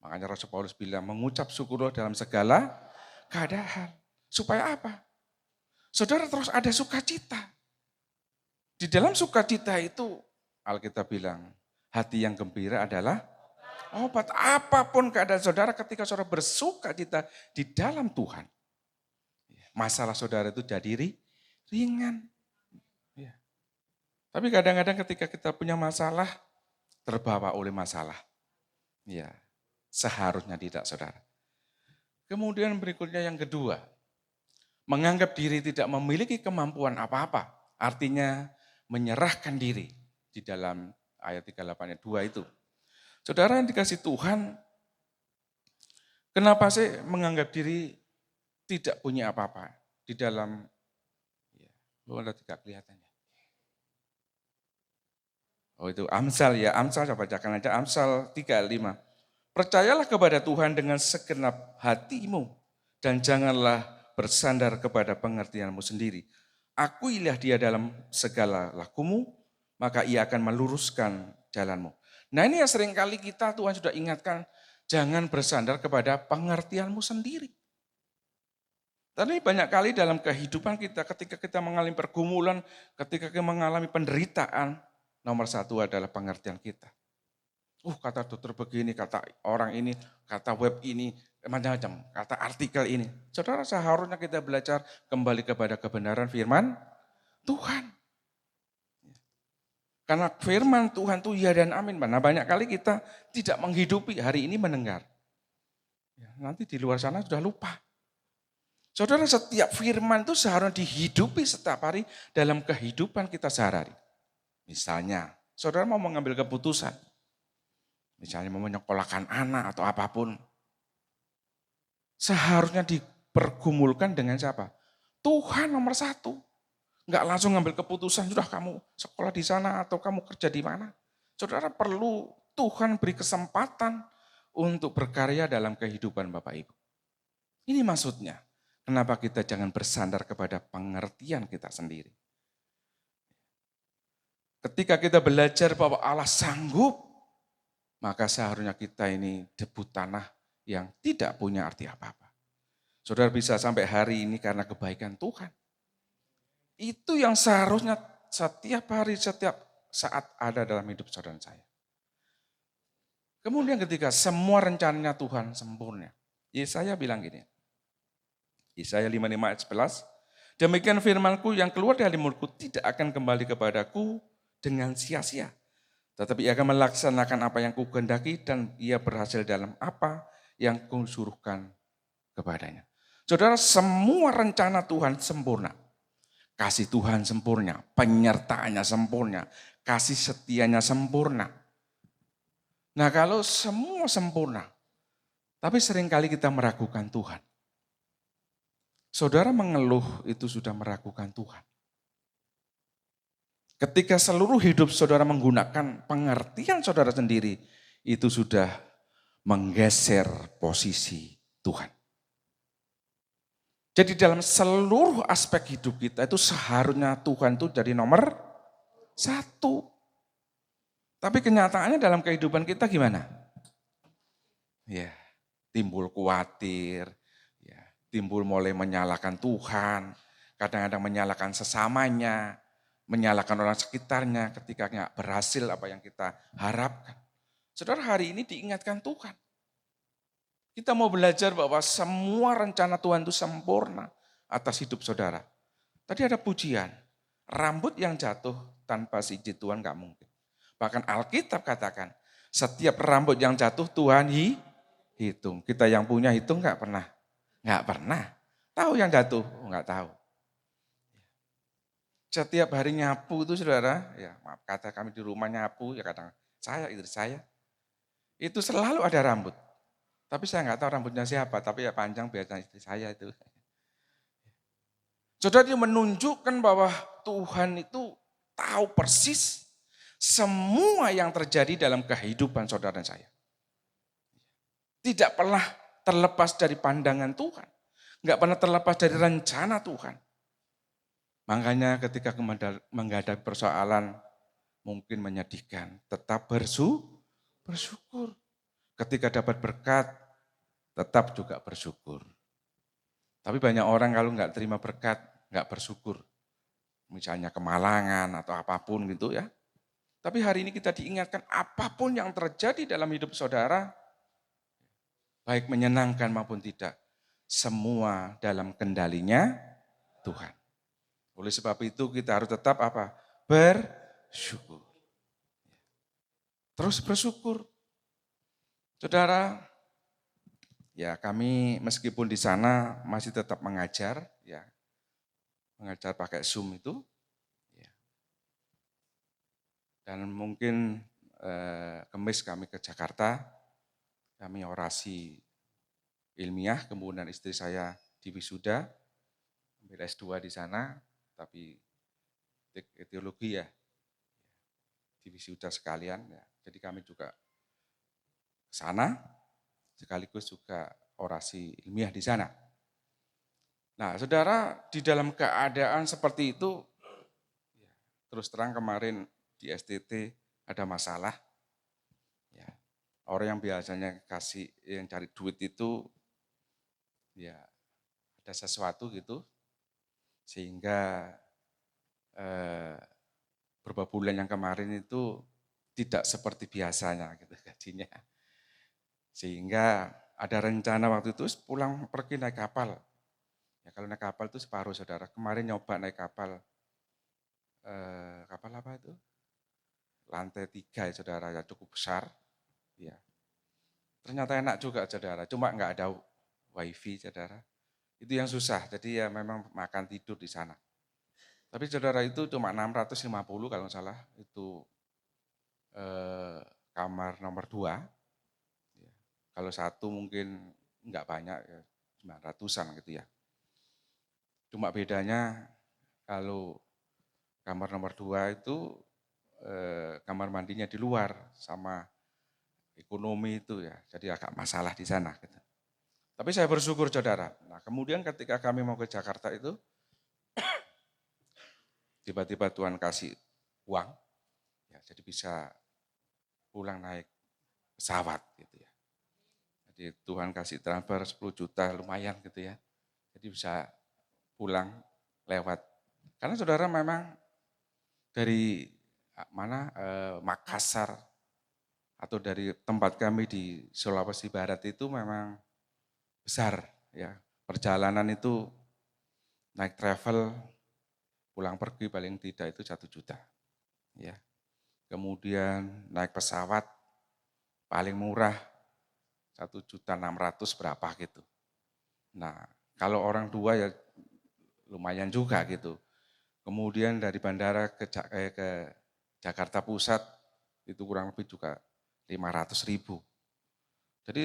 Makanya Rasul Paulus bilang, mengucap syukurlah dalam segala keadaan. Supaya apa? Saudara terus ada sukacita. Di dalam sukacita itu, Alkitab bilang, hati yang gembira adalah obat. Apapun keadaan saudara ketika saudara bersukacita di dalam Tuhan, masalah saudara itu jadi ringan. Ya. Tapi kadang-kadang ketika kita punya masalah, terbawa oleh masalah. Ya, seharusnya tidak, saudara. Kemudian berikutnya yang kedua, menganggap diri tidak memiliki kemampuan apa-apa. Artinya menyerahkan diri di dalam ayat 38 ayat 2 itu. Saudara yang dikasih Tuhan, kenapa sih menganggap diri tidak punya apa-apa? Di dalam, ada tidak kelihatannya. Oh itu Amsal ya, Amsal saya bacakan aja, Amsal 3:5. Percayalah kepada Tuhan dengan segenap hatimu dan janganlah bersandar kepada pengertianmu sendiri. Akuilah dia dalam segala lakumu, maka ia akan meluruskan jalanmu. Nah ini yang seringkali kita Tuhan sudah ingatkan, jangan bersandar kepada pengertianmu sendiri. Tapi banyak kali dalam kehidupan kita, ketika kita mengalami pergumulan, ketika kita mengalami penderitaan, nomor satu adalah pengertian kita. Kata dokter begini, kata orang ini, kata web ini, macam-macam, kata artikel ini. Saudara, seharusnya kita belajar kembali kepada kebenaran firman Tuhan. Karena firman Tuhan itu ya dan amin. Nah banyak kali kita tidak menghidupi, hari ini mendengar. Nanti di luar sana sudah lupa. Saudara, setiap firman itu seharusnya dihidupi setiap hari dalam kehidupan kita sehari-hari. Misalnya, saudara mau mengambil keputusan. Misalnya mau menyekolahkan anak atau apapun. Seharusnya dipergumulkan dengan siapa? Tuhan nomor satu. Enggak langsung ngambil keputusan, sudah kamu sekolah di sana atau kamu kerja di mana. Saudara perlu Tuhan beri kesempatan untuk berkarya dalam kehidupan Bapak Ibu. Ini maksudnya, kenapa kita jangan bersandar kepada pengertian kita sendiri. Ketika kita belajar bahwa Allah sanggup, maka seharusnya kita ini debu tanah yang tidak punya arti apa-apa. Saudara bisa sampai hari ini karena kebaikan Tuhan. Itu yang seharusnya setiap hari, setiap saat ada dalam hidup saudara saya. Kemudian ketika semua rencananya Tuhan sempurna. Yesaya bilang gini, Yesaya 55 ayat 11, demikian firmanku yang keluar dari mulutku tidak akan kembali kepadaku dengan sia-sia. Tetapi ia akan melaksanakan apa yang kukehendaki dan ia berhasil dalam apa yang kusuruhkan kepadanya. Saudara, semua rencana Tuhan sempurna. Kasih Tuhan sempurna, penyertaannya sempurna, kasih setianya sempurna. Nah kalau semua sempurna, tapi seringkali kita meragukan Tuhan. Saudara mengeluh itu sudah meragukan Tuhan. Ketika seluruh hidup saudara menggunakan pengertian saudara sendiri, itu sudah menggeser posisi Tuhan. Jadi dalam seluruh aspek hidup kita itu seharusnya Tuhan itu jadi nomor satu. Tapi kenyataannya dalam kehidupan kita gimana? Ya, timbul khawatir, ya, timbul mulai menyalahkan Tuhan, kadang-kadang menyalahkan sesamanya, menyalahkan orang sekitarnya ketika nggak berhasil apa yang kita harapkan. Saudara, hari ini diingatkan Tuhan. Kita mau belajar bahwa semua rencana Tuhan itu sempurna atas hidup saudara. Tadi ada pujian, rambut yang jatuh tanpa izin Tuhan nggak mungkin. Bahkan Alkitab katakan, setiap rambut yang jatuh Tuhan hitung. Kita yang punya hitung nggak pernah. Nggak pernah. Tahu yang jatuh? Oh, nggak tahu. Setiap hari nyapu itu saudara, ya maaf kata kami di rumah nyapu, ya kadang istri saya, itu selalu ada rambut. Tapi saya nggak tahu rambutnya siapa, tapi ya panjang biasanya istri saya itu. Saudara, dia menunjukkan bahwa Tuhan itu tahu persis semua yang terjadi dalam kehidupan saudara dan saya. Tidak pernah terlepas dari pandangan Tuhan. Nggak pernah terlepas dari rencana Tuhan. Makanya ketika menghadapi persoalan mungkin menyedihkan, tetap bersyukur. Ketika dapat berkat, tetap juga bersyukur. Tapi banyak orang kalau nggak terima berkat, nggak bersyukur. Misalnya kemalangan atau apapun gitu ya. Tapi hari ini kita diingatkan apapun yang terjadi dalam hidup saudara, baik menyenangkan maupun tidak, semua dalam kendalinya Tuhan. Oleh sebab itu kita harus tetap apa? Bersyukur. Terus bersyukur. Saudara, ya kami meskipun di sana masih tetap mengajar, ya mengajar pakai Zoom itu, ya. Dan mungkin Kamis kami ke Jakarta, kami orasi ilmiah, kemudian istri saya di wisuda, ambil S2 di sana, tapi teologi ya, di wisuda sekalian, ya. Jadi kami juga ke sana, sekaligus juga orasi ilmiah di sana. Nah, saudara, di dalam keadaan seperti itu, terus terang kemarin di STT ada masalah. Ya, orang yang biasanya yang cari duit itu, ya ada sesuatu gitu, sehingga beberapa bulan yang kemarin itu tidak seperti biasanya gitu gajinya. Sehingga ada rencana waktu itu pulang pergi naik kapal. Ya kalau naik kapal itu separuh saudara. Kemarin nyoba naik kapal, kapal apa itu? Lantai 3 ya saudara, ya cukup besar. Ya. Ternyata enak juga saudara, cuma nggak ada wifi saudara. Itu yang susah, jadi ya memang makan tidur di sana. Tapi saudara itu cuma 650 kalau nggak salah, itu kamar nomor 2. Kalau satu mungkin enggak banyak, ya 900-an gitu ya. Cuma bedanya kalau kamar nomor 2 itu kamar mandinya di luar sama ekonomi itu ya, jadi agak masalah di sana. Gitu. Tapi saya bersyukur saudara. Nah kemudian ketika kami mau ke Jakarta itu, tiba-tiba Tuhan kasih uang, ya, jadi bisa pulang naik pesawat gitu ya. Jadi Tuhan kasih transfer 10 juta lumayan gitu ya. Jadi bisa pulang lewat. Karena saudara memang dari Makassar atau dari tempat kami di Sulawesi Barat itu memang besar ya. Perjalanan itu naik travel pulang pergi paling tidak itu 1 juta ya. Kemudian naik pesawat paling murah 1.600.000 berapa gitu. Nah, kalau orang tua ya lumayan juga gitu. Kemudian dari bandara ke Jakarta Pusat itu kurang lebih juga 500.000. Jadi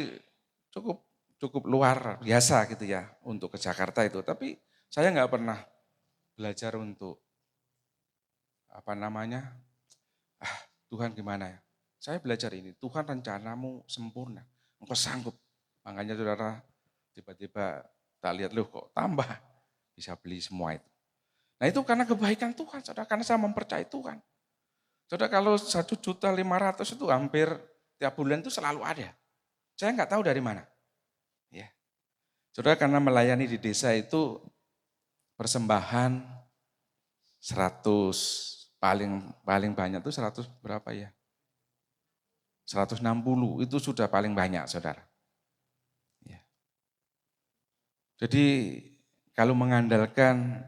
cukup cukup luar biasa gitu ya untuk ke Jakarta itu. Tapi saya nggak pernah belajar untuk apa namanya, Tuhan gimana ya? Saya belajar ini, Tuhan rencanamu sempurna, engkau sanggup. Makanya saudara tiba-tiba tak lihat loh kok tambah, bisa beli semua itu. Nah itu karena kebaikan Tuhan, saudara, karena saya mempercayai Tuhan. Saudara kalau 1.500.000 itu hampir tiap bulan itu selalu ada. Saya nggak tahu dari mana. Ya. Saudara karena melayani di desa itu persembahan 100, paling banyak itu 100 berapa ya? 160 itu sudah paling banyak saudara. Ya. Jadi kalau mengandalkan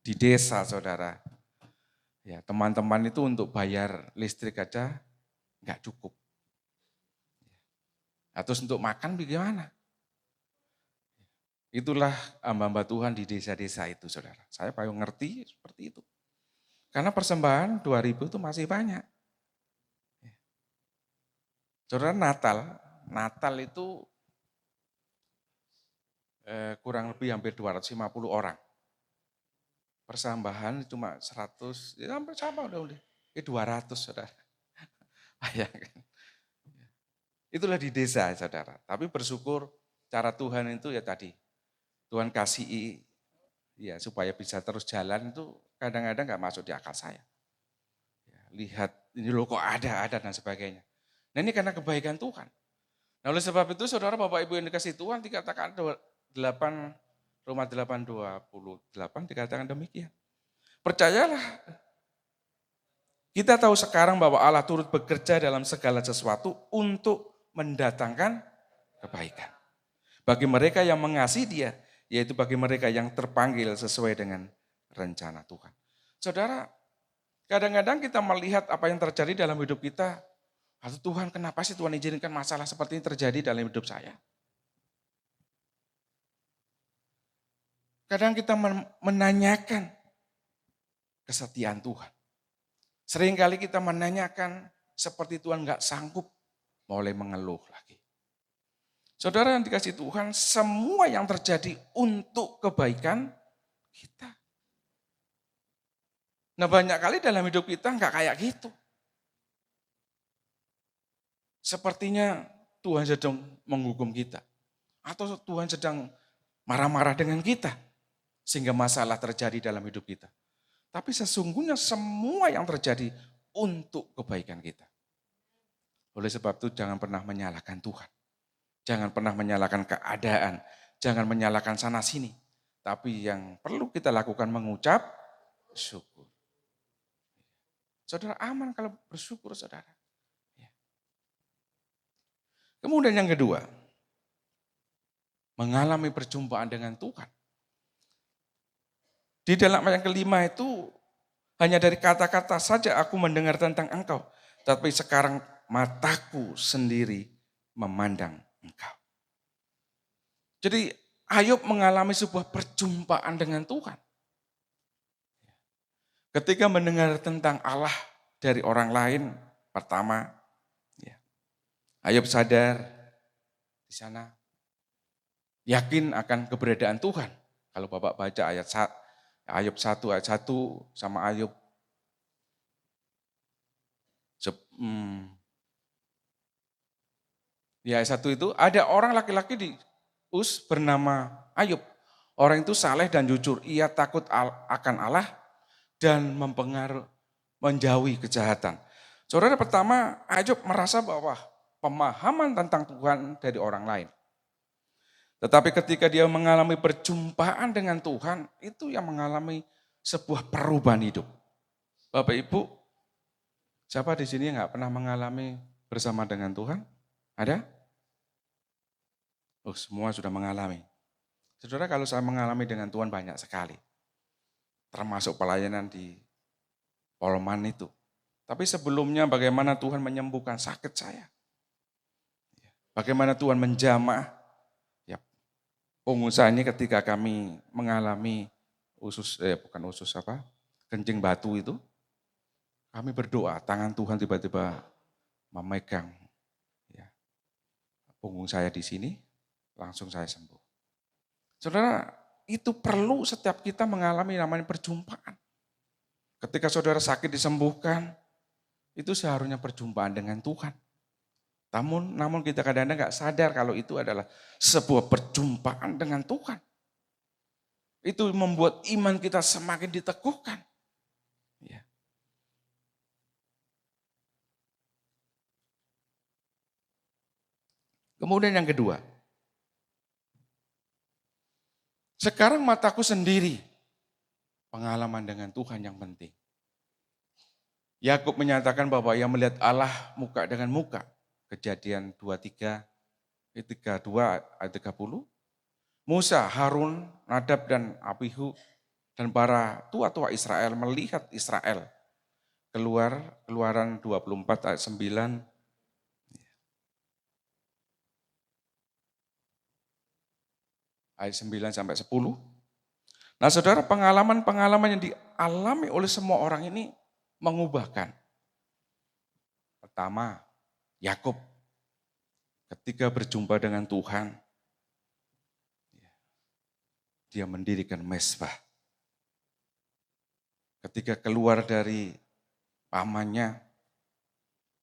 di desa saudara, ya teman-teman itu untuk bayar listrik aja nggak cukup. Atau untuk makan bagaimana? Itulah hamba-hamba Tuhan di desa-desa itu saudara. Saya paling ngerti seperti itu. Karena persembahan 2.000 itu masih banyak. Saudara Natal itu kurang lebih hampir 250 orang. Persembahan cuma 100, ya hampir sama udah. 200 saudara. Bayangkan. Itulah di desa saudara. Tapi bersyukur cara Tuhan itu ya tadi. Tuhan kasih ya supaya bisa terus jalan itu kadang-kadang nggak masuk di akal saya. Ya, lihat ini loh kok ada dan sebagainya. Nah ini karena kebaikan Tuhan. Nah oleh sebab itu saudara Bapak Ibu yang dikasih Tuhan dikatakan 8 Roma 8:28 dikatakan demikian. Percayalah. Kita tahu sekarang bahwa Allah turut bekerja dalam segala sesuatu untuk mendatangkan kebaikan. Bagi mereka yang mengasihi Dia, yaitu bagi mereka yang terpanggil sesuai dengan rencana Tuhan. Saudara, kadang-kadang kita melihat apa yang terjadi dalam hidup kita, atau Tuhan kenapa sih Tuhan izinkan masalah seperti ini terjadi dalam hidup saya? Kadang kita menanyakan kesetiaan Tuhan. Seringkali kita menanyakan seperti Tuhan gak sanggup, mulai mengeluh lagi. Saudara yang dikasih Tuhan, semua yang terjadi untuk kebaikan kita. Nah banyak kali dalam hidup kita nggak kayak gitu. Sepertinya Tuhan sedang menghukum kita. Atau Tuhan sedang marah-marah dengan kita. Sehingga masalah terjadi dalam hidup kita. Tapi sesungguhnya semua yang terjadi untuk kebaikan kita. Oleh sebab itu jangan pernah menyalahkan Tuhan. Jangan pernah menyalahkan keadaan, jangan menyalahkan sana sini. Tapi yang perlu kita lakukan mengucap syukur. Saudara aman kalau bersyukur saudara. Kemudian yang kedua, mengalami perjumpaan dengan Tuhan. Di dalam ayat kelima itu hanya dari kata-kata saja aku mendengar tentang engkau. Tapi sekarang mataku sendiri memandang engkau. Jadi Ayub mengalami sebuah perjumpaan dengan Tuhan. Ketika mendengar tentang Allah dari orang lain, pertama, ya, Ayub sadar di sana, yakin akan keberadaan Tuhan. Kalau Bapak baca Ayub 1 ayat 1 sama Ayub di ayat 1 itu ada orang laki-laki di Uz bernama Ayub. Orang itu saleh dan jujur. Ia takut akan Allah dan menjauhi kejahatan. Saudara pertama, Ayub merasa bahwa pemahaman tentang Tuhan dari orang lain. Tetapi ketika dia mengalami perjumpaan dengan Tuhan, itu yang mengalami sebuah perubahan hidup. Bapak Ibu, siapa di sini yang nggak pernah mengalami bersama dengan Tuhan? Ada? Oh, semua sudah mengalami. Saudara, kalau saya mengalami dengan Tuhan banyak sekali. Termasuk pelayanan di Polman itu. Tapi sebelumnya bagaimana Tuhan menyembuhkan sakit saya. Bagaimana Tuhan menjamah. Ya, pengusaha ini ketika kami mengalami kencing batu itu, kami berdoa, tangan Tuhan tiba-tiba memegang ya, punggung saya di sini, langsung saya sembuh. Saudara, itu perlu setiap kita mengalami namanya perjumpaan. Ketika saudara sakit disembuhkan, itu seharusnya perjumpaan dengan Tuhan. Namun kita kadang-kadang nggak sadar kalau itu adalah sebuah perjumpaan dengan Tuhan. Itu membuat iman kita semakin diteguhkan. Ya. Kemudian yang kedua, sekarang mataku sendiri, pengalaman dengan Tuhan yang penting. Yakub menyatakan bahwa ia melihat Allah muka dengan muka. Kejadian 23, 32 ayat 30. Musa, Harun, Nadab dan Abihu dan para tua-tua Israel melihat Israel. Keluaran 24 ayat 9. Ayat 9 sampai 10. Nah saudara, pengalaman-pengalaman yang dialami oleh semua orang ini mengubahkan. Pertama, Yakub ketika berjumpa dengan Tuhan, dia mendirikan mezbah. Ketika keluar dari pamannya,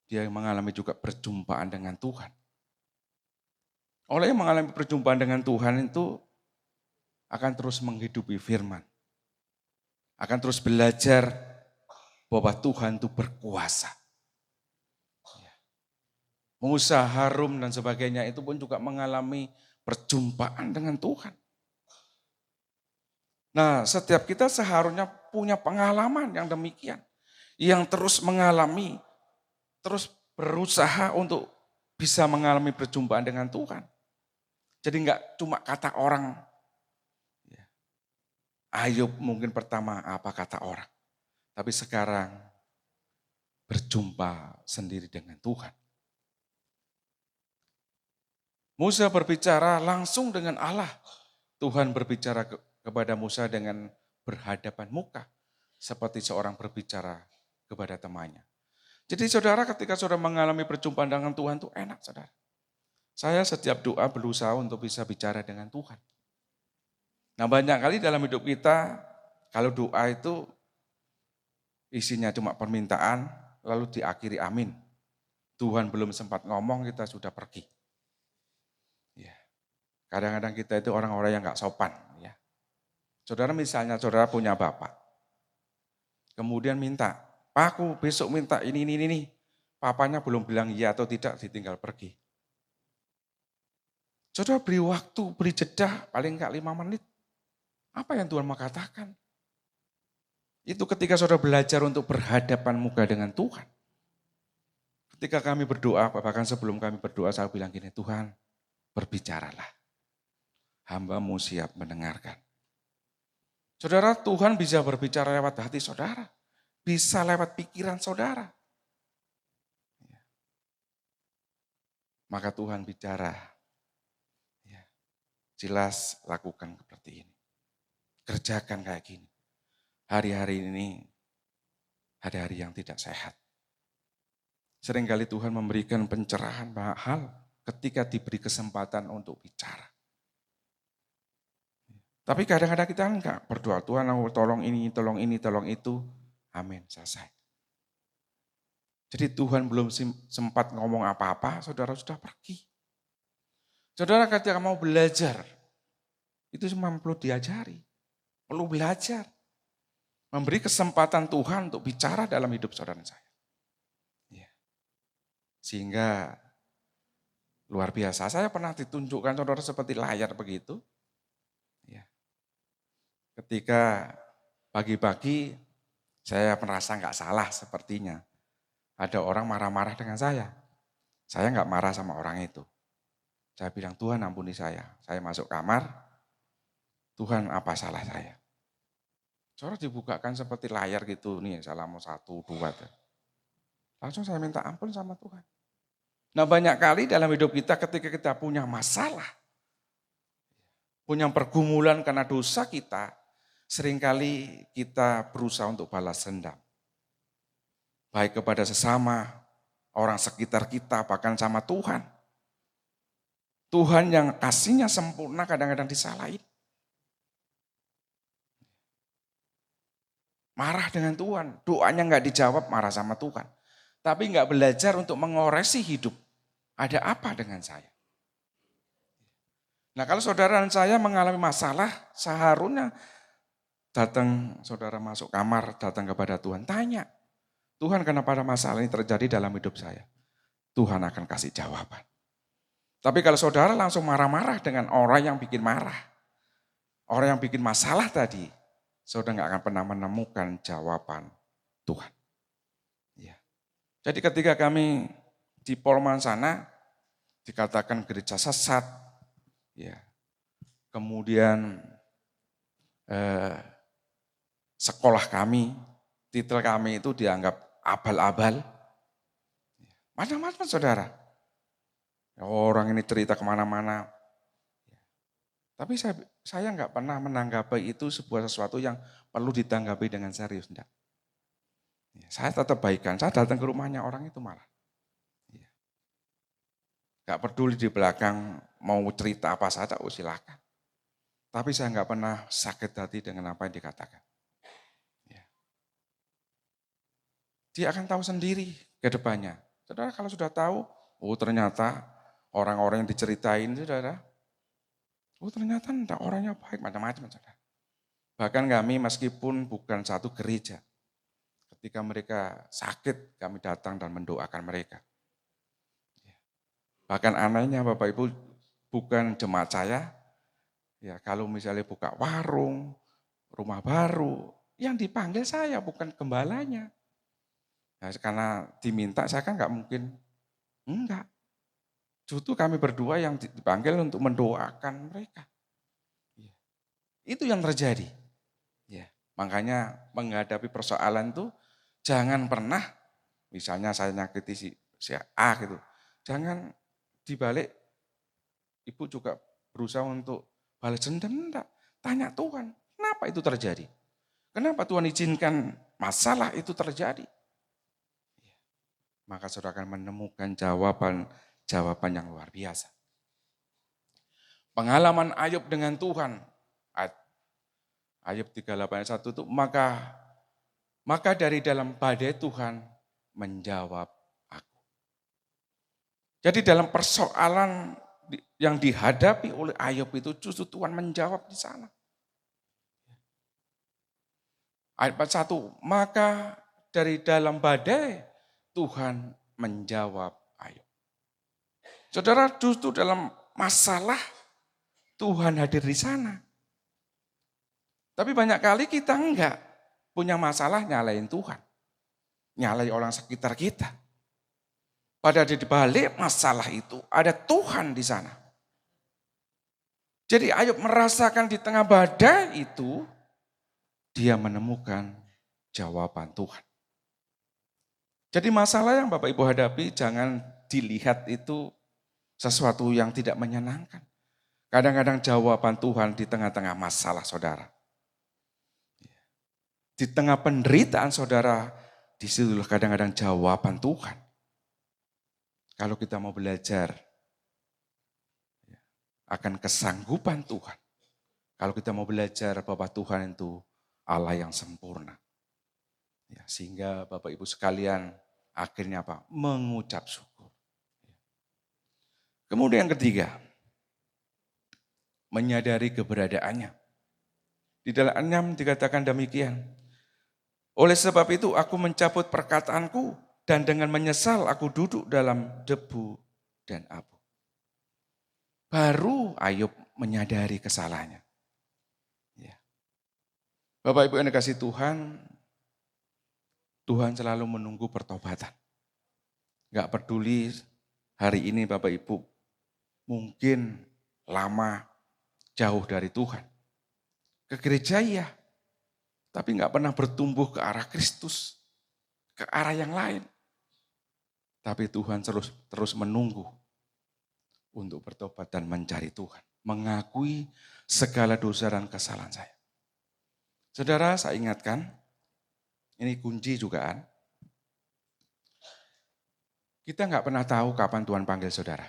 dia mengalami juga perjumpaan dengan Tuhan. Oleh yang mengalami perjumpaan dengan Tuhan itu akan terus menghidupi firman. Akan terus belajar bahwa Tuhan itu berkuasa. Musa, Harun dan sebagainya itu pun juga mengalami perjumpaan dengan Tuhan. Nah, setiap kita seharusnya punya pengalaman yang demikian. Yang terus mengalami, terus berusaha untuk bisa mengalami perjumpaan dengan Tuhan. Jadi enggak cuma kata orang. Ayub mungkin pertama apa kata orang. Tapi sekarang berjumpa sendiri dengan Tuhan. Musa berbicara langsung dengan Allah. Tuhan berbicara kepada Musa dengan berhadapan muka. Seperti seorang berbicara kepada temannya. Jadi saudara ketika saudara mengalami perjumpaan dengan Tuhan itu enak saudara. Saya setiap doa berusaha untuk bisa bicara dengan Tuhan. Nah banyak kali dalam hidup kita, kalau doa itu isinya cuma permintaan, lalu diakhiri amin. Tuhan belum sempat ngomong, kita sudah pergi. Ya. Kadang-kadang kita itu orang-orang yang gak sopan. Ya. Saudara misalnya saudara punya bapak, kemudian minta, Pak aku besok minta ini. Papanya belum bilang iya atau tidak, ditinggal pergi. Saudara beri waktu, beri jeda paling enggak 5 menit. Apa yang Tuhan mau katakan? Itu ketika saudara belajar untuk berhadapan muka dengan Tuhan. Ketika kami berdoa, bahkan sebelum kami berdoa saya bilang gini, Tuhan berbicaralah. Hamba-Mu siap mendengarkan. Saudara, Tuhan bisa berbicara lewat hati saudara. Bisa lewat pikiran saudara. Maka Tuhan bicara. Jelas lakukan seperti ini. Kerjakan kayak gini. Hari-hari ini hari-hari yang tidak sehat. Seringkali Tuhan memberikan pencerahan banyak hal ketika diberi kesempatan untuk bicara. Tapi kadang-kadang kita enggak berdoa, Tuhan aku tolong ini, tolong itu. Amin, selesai. Jadi Tuhan belum sempat ngomong apa-apa, saudara sudah pergi. Saudara ketika mau belajar, itu cuma perlu diajari. Perlu belajar. Memberi kesempatan Tuhan untuk bicara dalam hidup saudara saya. Ya. Sehingga luar biasa. Saya pernah ditunjukkan saudara seperti layar begitu. Ya. Ketika pagi-pagi saya merasa nggak salah sepertinya. Ada orang marah-marah dengan saya. Saya nggak marah sama orang itu. Saya bilang, Tuhan ampuni saya. Saya masuk kamar, Tuhan apa salah saya? Saudara dibukakan seperti layar gitu, nih Salam 1, 2. Langsung saya minta ampun sama Tuhan. Nah banyak kali dalam hidup kita ketika kita punya masalah, punya pergumulan karena dosa kita, seringkali kita berusaha untuk balas dendam. Baik kepada sesama, orang sekitar kita, bahkan sama Tuhan. Tuhan yang kasihnya sempurna kadang-kadang disalahin. Marah dengan Tuhan, doanya nggak dijawab, marah sama Tuhan. Tapi nggak belajar untuk mengoreksi hidup. Ada apa dengan saya? Nah kalau saudara dan saya mengalami masalah, seharusnya datang saudara masuk kamar, datang kepada Tuhan, tanya. Tuhan kenapa ada masalah ini terjadi dalam hidup saya? Tuhan akan kasih jawaban. Tapi kalau saudara langsung marah-marah dengan orang yang bikin marah, orang yang bikin masalah tadi, saudara nggak akan pernah menemukan jawaban Tuhan. Ya. Jadi ketika kami di Polman sana, dikatakan gereja sesat, ya. Kemudian sekolah kami, titel kami itu dianggap abal-abal. Macam-macam saudara. Orang ini cerita kemana-mana. Tapi saya nggak pernah menanggapi itu sebuah sesuatu yang perlu ditanggapi dengan serius. Enggak. Saya tetap baikan, saya datang ke rumahnya orang itu malah. Gak peduli di belakang mau cerita apa saja, silakan. Tapi saya nggak pernah sakit hati dengan apa yang dikatakan. Dia akan tahu sendiri ke depannya. Saudara kalau sudah tahu, ternyata orang-orang yang diceritain, saudara, ternyata enggak, orangnya baik, macam-macam, saudara. Bahkan kami meskipun bukan satu gereja, ketika mereka sakit, kami datang dan mendoakan mereka. Bahkan anehnya Bapak Ibu, bukan jemaat saya, ya kalau misalnya buka warung, rumah baru, yang dipanggil saya bukan gembalanya. Nah, karena diminta saya kan nggak mungkin, enggak. Justru kami berdua yang dipanggil untuk mendoakan mereka. Itu yang terjadi. Ya, makanya menghadapi persoalan itu jangan pernah, misalnya saya nyakiti si A gitu, jangan dibalik ibu juga berusaha untuk balas dendam, enggak. Tanya Tuhan, kenapa itu terjadi? Kenapa Tuhan izinkan masalah itu terjadi? Maka saudara akan menemukan jawaban yang luar biasa. Pengalaman Ayub dengan Tuhan, Ayub 38 ayat 1 itu, maka dari dalam badai Tuhan menjawab aku. Jadi dalam persoalan yang dihadapi oleh Ayub itu justru Tuhan menjawab di sana. Ayat 41, maka dari dalam badai Tuhan menjawab Ayub. Saudara, justru dalam masalah Tuhan hadir di sana. Tapi banyak kali kita enggak punya masalah nyalain Tuhan. Nyalain orang sekitar kita. Padahal di balik masalah itu ada Tuhan di sana. Jadi Ayub merasakan di tengah badai itu, dia menemukan jawaban Tuhan. Jadi masalah yang Bapak Ibu hadapi jangan dilihat itu sesuatu yang tidak menyenangkan. Kadang-kadang jawaban Tuhan di tengah-tengah masalah saudara. Di tengah penderitaan saudara, disitulah kadang-kadang jawaban Tuhan. Kalau kita mau belajar akan kesanggupan Tuhan. Kalau kita mau belajar bahwa Tuhan itu Allah yang sempurna. Ya, sehingga Bapak Ibu sekalian akhirnya apa? Mengucap syukur. Kemudian yang ketiga, menyadari keberadaannya. Di dalam 6 dikatakan demikian. Oleh sebab itu aku mencabut perkataanku dan dengan menyesal aku duduk dalam debu dan abu. Baru Ayub menyadari kesalahannya. Ya. Bapak Ibu yang dikasihi Tuhan, Tuhan selalu menunggu pertobatan. Gak peduli hari ini Bapak Ibu mungkin lama jauh dari Tuhan. Ke gereja iya, tapi nggak pernah bertumbuh ke arah Kristus, ke arah yang lain. Tapi Tuhan terus menunggu untuk bertobat dan mencari Tuhan. Mengakui segala dosa dan kesalahan saya. Saudara, saya ingatkan, ini kunci juga kan. Kita nggak pernah tahu kapan Tuhan panggil saudara.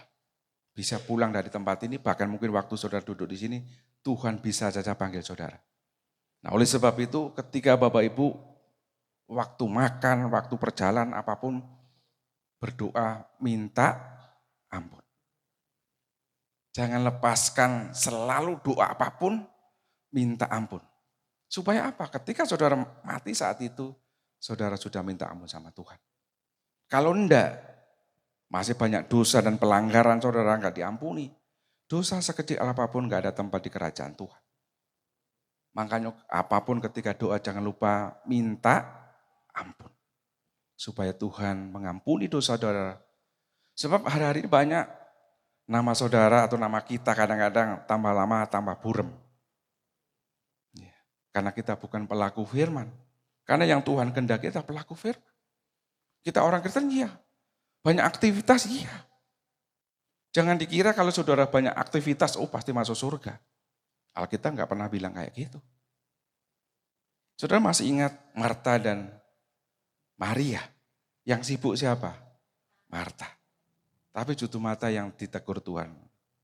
Bisa pulang dari tempat ini, bahkan mungkin waktu saudara duduk di sini, Tuhan bisa saja panggil saudara. Nah, oleh sebab itu ketika Bapak Ibu waktu makan, waktu perjalanan apapun, berdoa minta ampun. Jangan lepaskan selalu doa apapun, minta ampun. Supaya apa? Ketika saudara mati saat itu, saudara sudah minta ampun sama Tuhan. Kalau enggak, masih banyak dosa dan pelanggaran saudara enggak diampuni. Dosa sekecil apapun enggak ada tempat di kerajaan Tuhan. Makanya apapun ketika doa jangan lupa minta ampun. Supaya Tuhan mengampuni dosa saudara. Sebab hari-hari ini banyak nama saudara atau nama kita kadang-kadang tambah lama tambah burem. Karena kita bukan pelaku firman. Karena yang Tuhan kehendaki kita pelaku firman. Kita orang Kristen iya. Banyak aktivitas iya. Jangan dikira kalau saudara banyak aktivitas, oh pasti masuk surga. Alkitab nggak pernah bilang kayak gitu. Saudara masih ingat Marta dan Maria? Yang sibuk siapa? Marta. Tapi justru Marta yang ditegur Tuhan.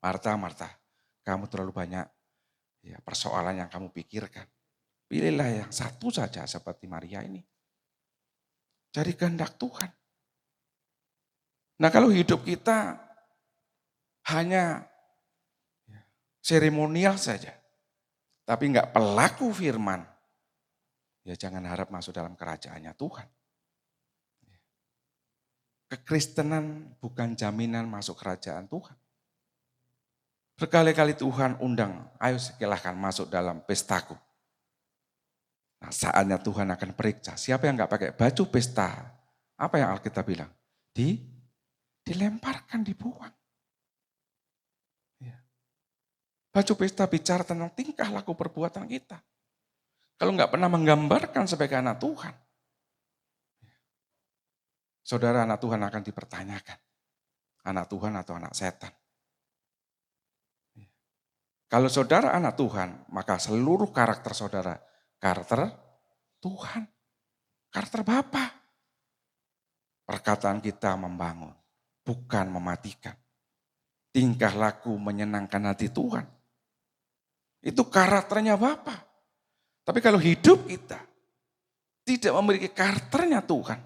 Marta, Marta, kamu terlalu banyak ya, persoalan yang kamu pikirkan. Pilihlah yang satu saja seperti Maria ini. Cari kehendak Tuhan. Nah kalau hidup kita hanya seremonial saja, tapi enggak pelaku firman, ya jangan harap masuk dalam kerajaannya Tuhan. Kekristenan bukan jaminan masuk kerajaan Tuhan. Berkali-kali Tuhan undang, ayo silahkan masuk dalam pestaku. Nah saatnya Tuhan akan periksa, siapa yang enggak pakai baju pesta, apa yang Alkitab bilang? Dilemparkan, dibuang. Ya. Baju pesta bicara tentang tingkah laku perbuatan kita. Kalau enggak pernah menggambarkan sebagai anak Tuhan, saudara anak Tuhan akan dipertanyakan. Anak Tuhan atau anak setan. Kalau saudara anak Tuhan, maka seluruh karakter saudara, karakter Tuhan, karakter Bapa. Perkataan kita membangun, bukan mematikan. Tingkah laku menyenangkan hati Tuhan. Itu karakternya Bapa. Tapi kalau hidup kita tidak memiliki karakternya Tuhan,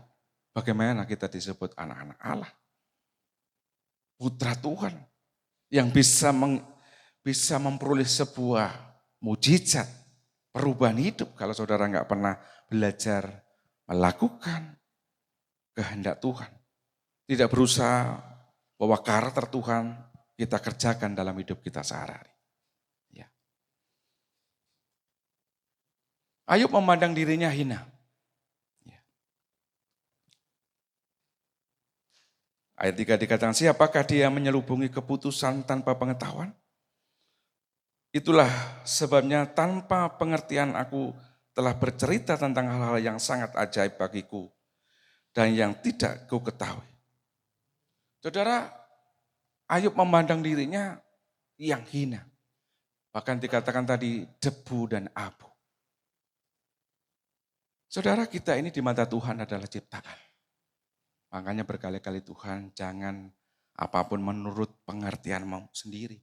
bagaimana kita disebut anak-anak Allah? Putra Tuhan yang bisa memperoleh sebuah mujizat, perubahan hidup kalau saudara nggak pernah belajar melakukan kehendak Tuhan. Tidak berusaha bahwa karakter Tuhan kita kerjakan dalam hidup kita sehari-hari. Ya. Ayub memandang dirinya hina. Ayat 3 dikatakan, siapakah dia menyelubungi keputusan tanpa pengetahuan? Itulah sebabnya tanpa pengertian aku telah bercerita tentang hal-hal yang sangat ajaib bagiku dan yang tidak ku ketahui. Saudara, Ayub memandang dirinya yang hina. Bahkan dikatakan tadi debu dan abu. Saudara, kita ini di mata Tuhan adalah ciptaan. Makanya berkali-kali Tuhan jangan apapun menurut pengertianmu sendiri.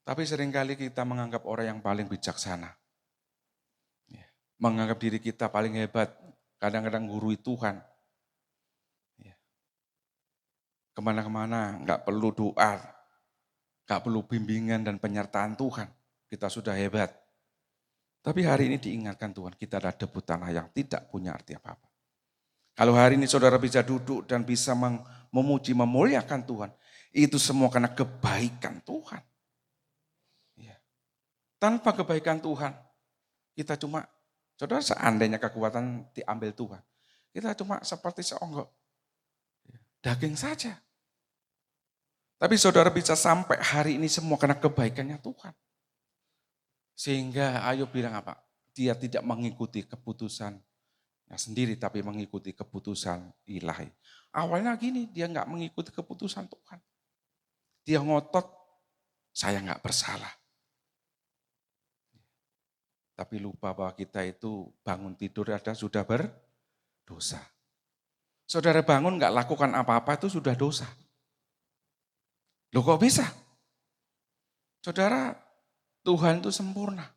Tapi seringkali kita menganggap orang yang paling bijaksana. Menganggap diri kita paling hebat. Kadang-kadang gurui Tuhan. Kemana-kemana nggak perlu doa. Nggak perlu bimbingan dan penyertaan Tuhan. Kita sudah hebat. Tapi hari ini diingatkan Tuhan kita adalah debu tanah yang tidak punya arti apa-apa. Kalau hari ini saudara bisa duduk dan bisa memuji, memuliakan Tuhan. Itu semua karena kebaikan Tuhan. Ya. Tanpa kebaikan Tuhan, kita cuma, saudara seandainya kekuatan diambil Tuhan. Kita cuma seperti seonggok daging saja. Tapi saudara bisa sampai hari ini semua karena kebaikannya Tuhan. Sehingga Ayub bilang apa? Dia tidak mengikuti keputusannya sendiri, tapi mengikuti keputusan ilahi. Awalnya gini, dia nggak mengikuti keputusan Tuhan. Dia ngotot, saya nggak bersalah. Tapi lupa bahwa kita itu bangun tidur ada sudah berdosa. Saudara bangun nggak lakukan apa-apa itu sudah dosa. Loh kok bisa? Saudara, Tuhan itu sempurna.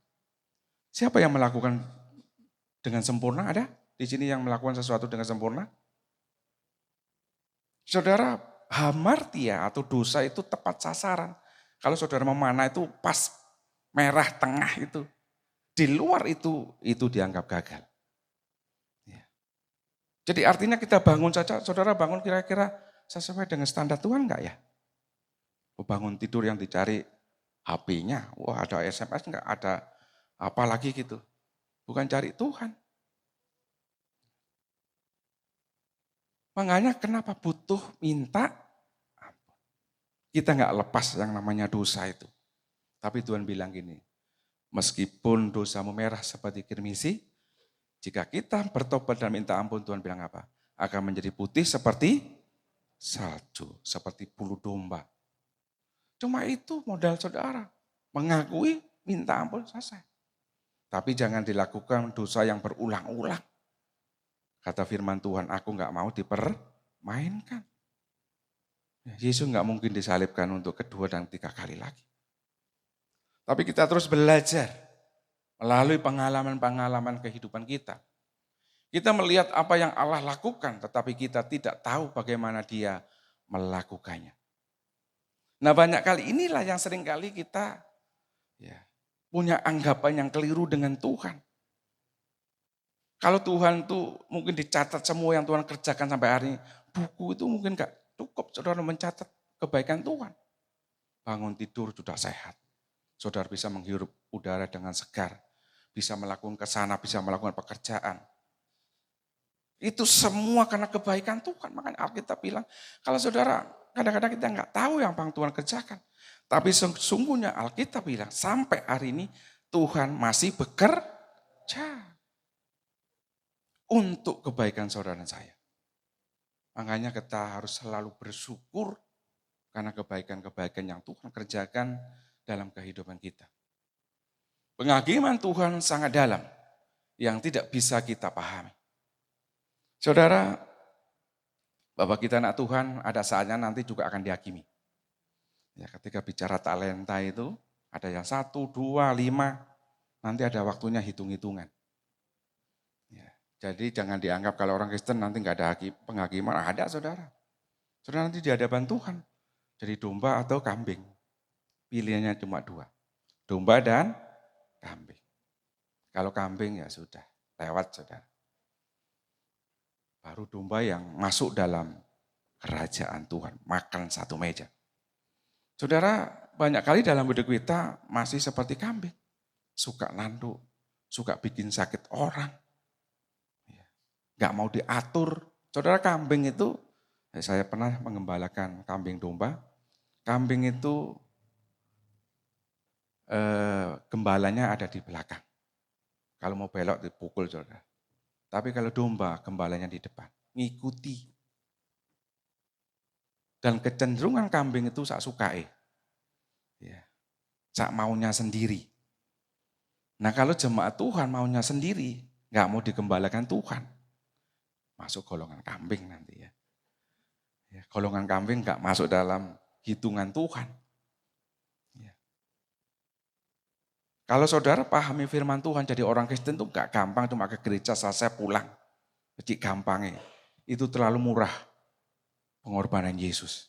Siapa yang melakukan dengan sempurna? Ada di sini yang melakukan sesuatu dengan sempurna? Saudara, hamartia atau dosa itu tepat sasaran. Kalau saudara memanah itu pas merah tengah itu. Di luar itu dianggap gagal. Ya. Jadi artinya kita bangun saja, saudara bangun kira-kira sesuai dengan standar Tuhan enggak ya? Bangun tidur yang dicari HP-nya, wah ada SMS enggak, ada apa lagi gitu. Bukan cari Tuhan. Makanya kenapa butuh minta ampun. Kita enggak lepas yang namanya dosa itu. Tapi Tuhan bilang gini, meskipun dosamu merah seperti kirmisi, jika kita bertobat dan minta ampun, Tuhan bilang apa? Akan menjadi putih seperti salju, seperti bulu domba. Cuma itu modal saudara, mengakui, minta ampun, selesai. Tapi jangan dilakukan dosa yang berulang-ulang. Kata firman Tuhan, aku nggak mau dipermainkan. Yesus nggak mungkin disalibkan untuk kedua dan tiga kali lagi. Tapi kita terus belajar melalui pengalaman-pengalaman kehidupan kita. Kita melihat apa yang Allah lakukan, tetapi kita tidak tahu bagaimana Dia melakukannya. Nah banyak kali inilah yang sering kali kita punya anggapan yang keliru dengan Tuhan. Kalau Tuhan tuh mungkin dicatat semua yang Tuhan kerjakan sampai hari ini, buku itu mungkin gak cukup saudara mencatat kebaikan Tuhan. Bangun tidur sudah sehat. Saudara bisa menghirup udara dengan segar. Bisa melakukan kesana, bisa melakukan pekerjaan. Itu semua karena kebaikan Tuhan. Makanya Alkitab bilang, kalau saudara kadang-kadang kita nggak tahu yang Tuhan kerjakan. Tapi sesungguhnya Alkitab bilang, sampai hari ini Tuhan masih bekerja untuk kebaikan saudara dan saya. Makanya kita harus selalu bersyukur karena kebaikan-kebaikan yang Tuhan kerjakan dalam kehidupan kita. Penghakiman Tuhan sangat dalam yang tidak bisa kita pahami. Saudara, Bapak kita anak Tuhan ada saatnya nanti juga akan dihakimi. Ya, ketika bicara talenta itu ada yang 1, 2, 5, nanti ada waktunya hitung-hitungan. Ya, jadi jangan dianggap kalau orang Kristen nanti nggak ada penghakiman, ada saudara. Saudara nanti di hadapan Tuhan, jadi domba atau kambing. Pilihannya cuma 2, domba dan kambing. Kalau kambing ya sudah, lewat saudara. Baru domba yang masuk dalam kerajaan Tuhan, makan satu meja. Saudara, banyak kali dalam hidup kita masih seperti kambing. Suka nanduk, suka bikin sakit orang. Gak mau diatur. Saudara, kambing itu, saya pernah mengembalakan kambing domba. Kambing itu gembalanya ada di belakang. Kalau mau belok dipukul saudara. Tapi kalau domba, gembalanya di depan. Ngikuti. Dan kecenderungan kambing itu sak sukai. Ya, sak maunya sendiri. Nah kalau jemaat Tuhan maunya sendiri, nggak mau digembalakan Tuhan. Masuk golongan kambing nanti ya. Golongan kambing nggak masuk dalam hitungan Tuhan. Ya. Kalau saudara pahami firman Tuhan, jadi orang Kristen itu gak gampang cuma ke gereja selesai pulang. Jadi gampangnya. Itu terlalu murah pengorbanan Yesus.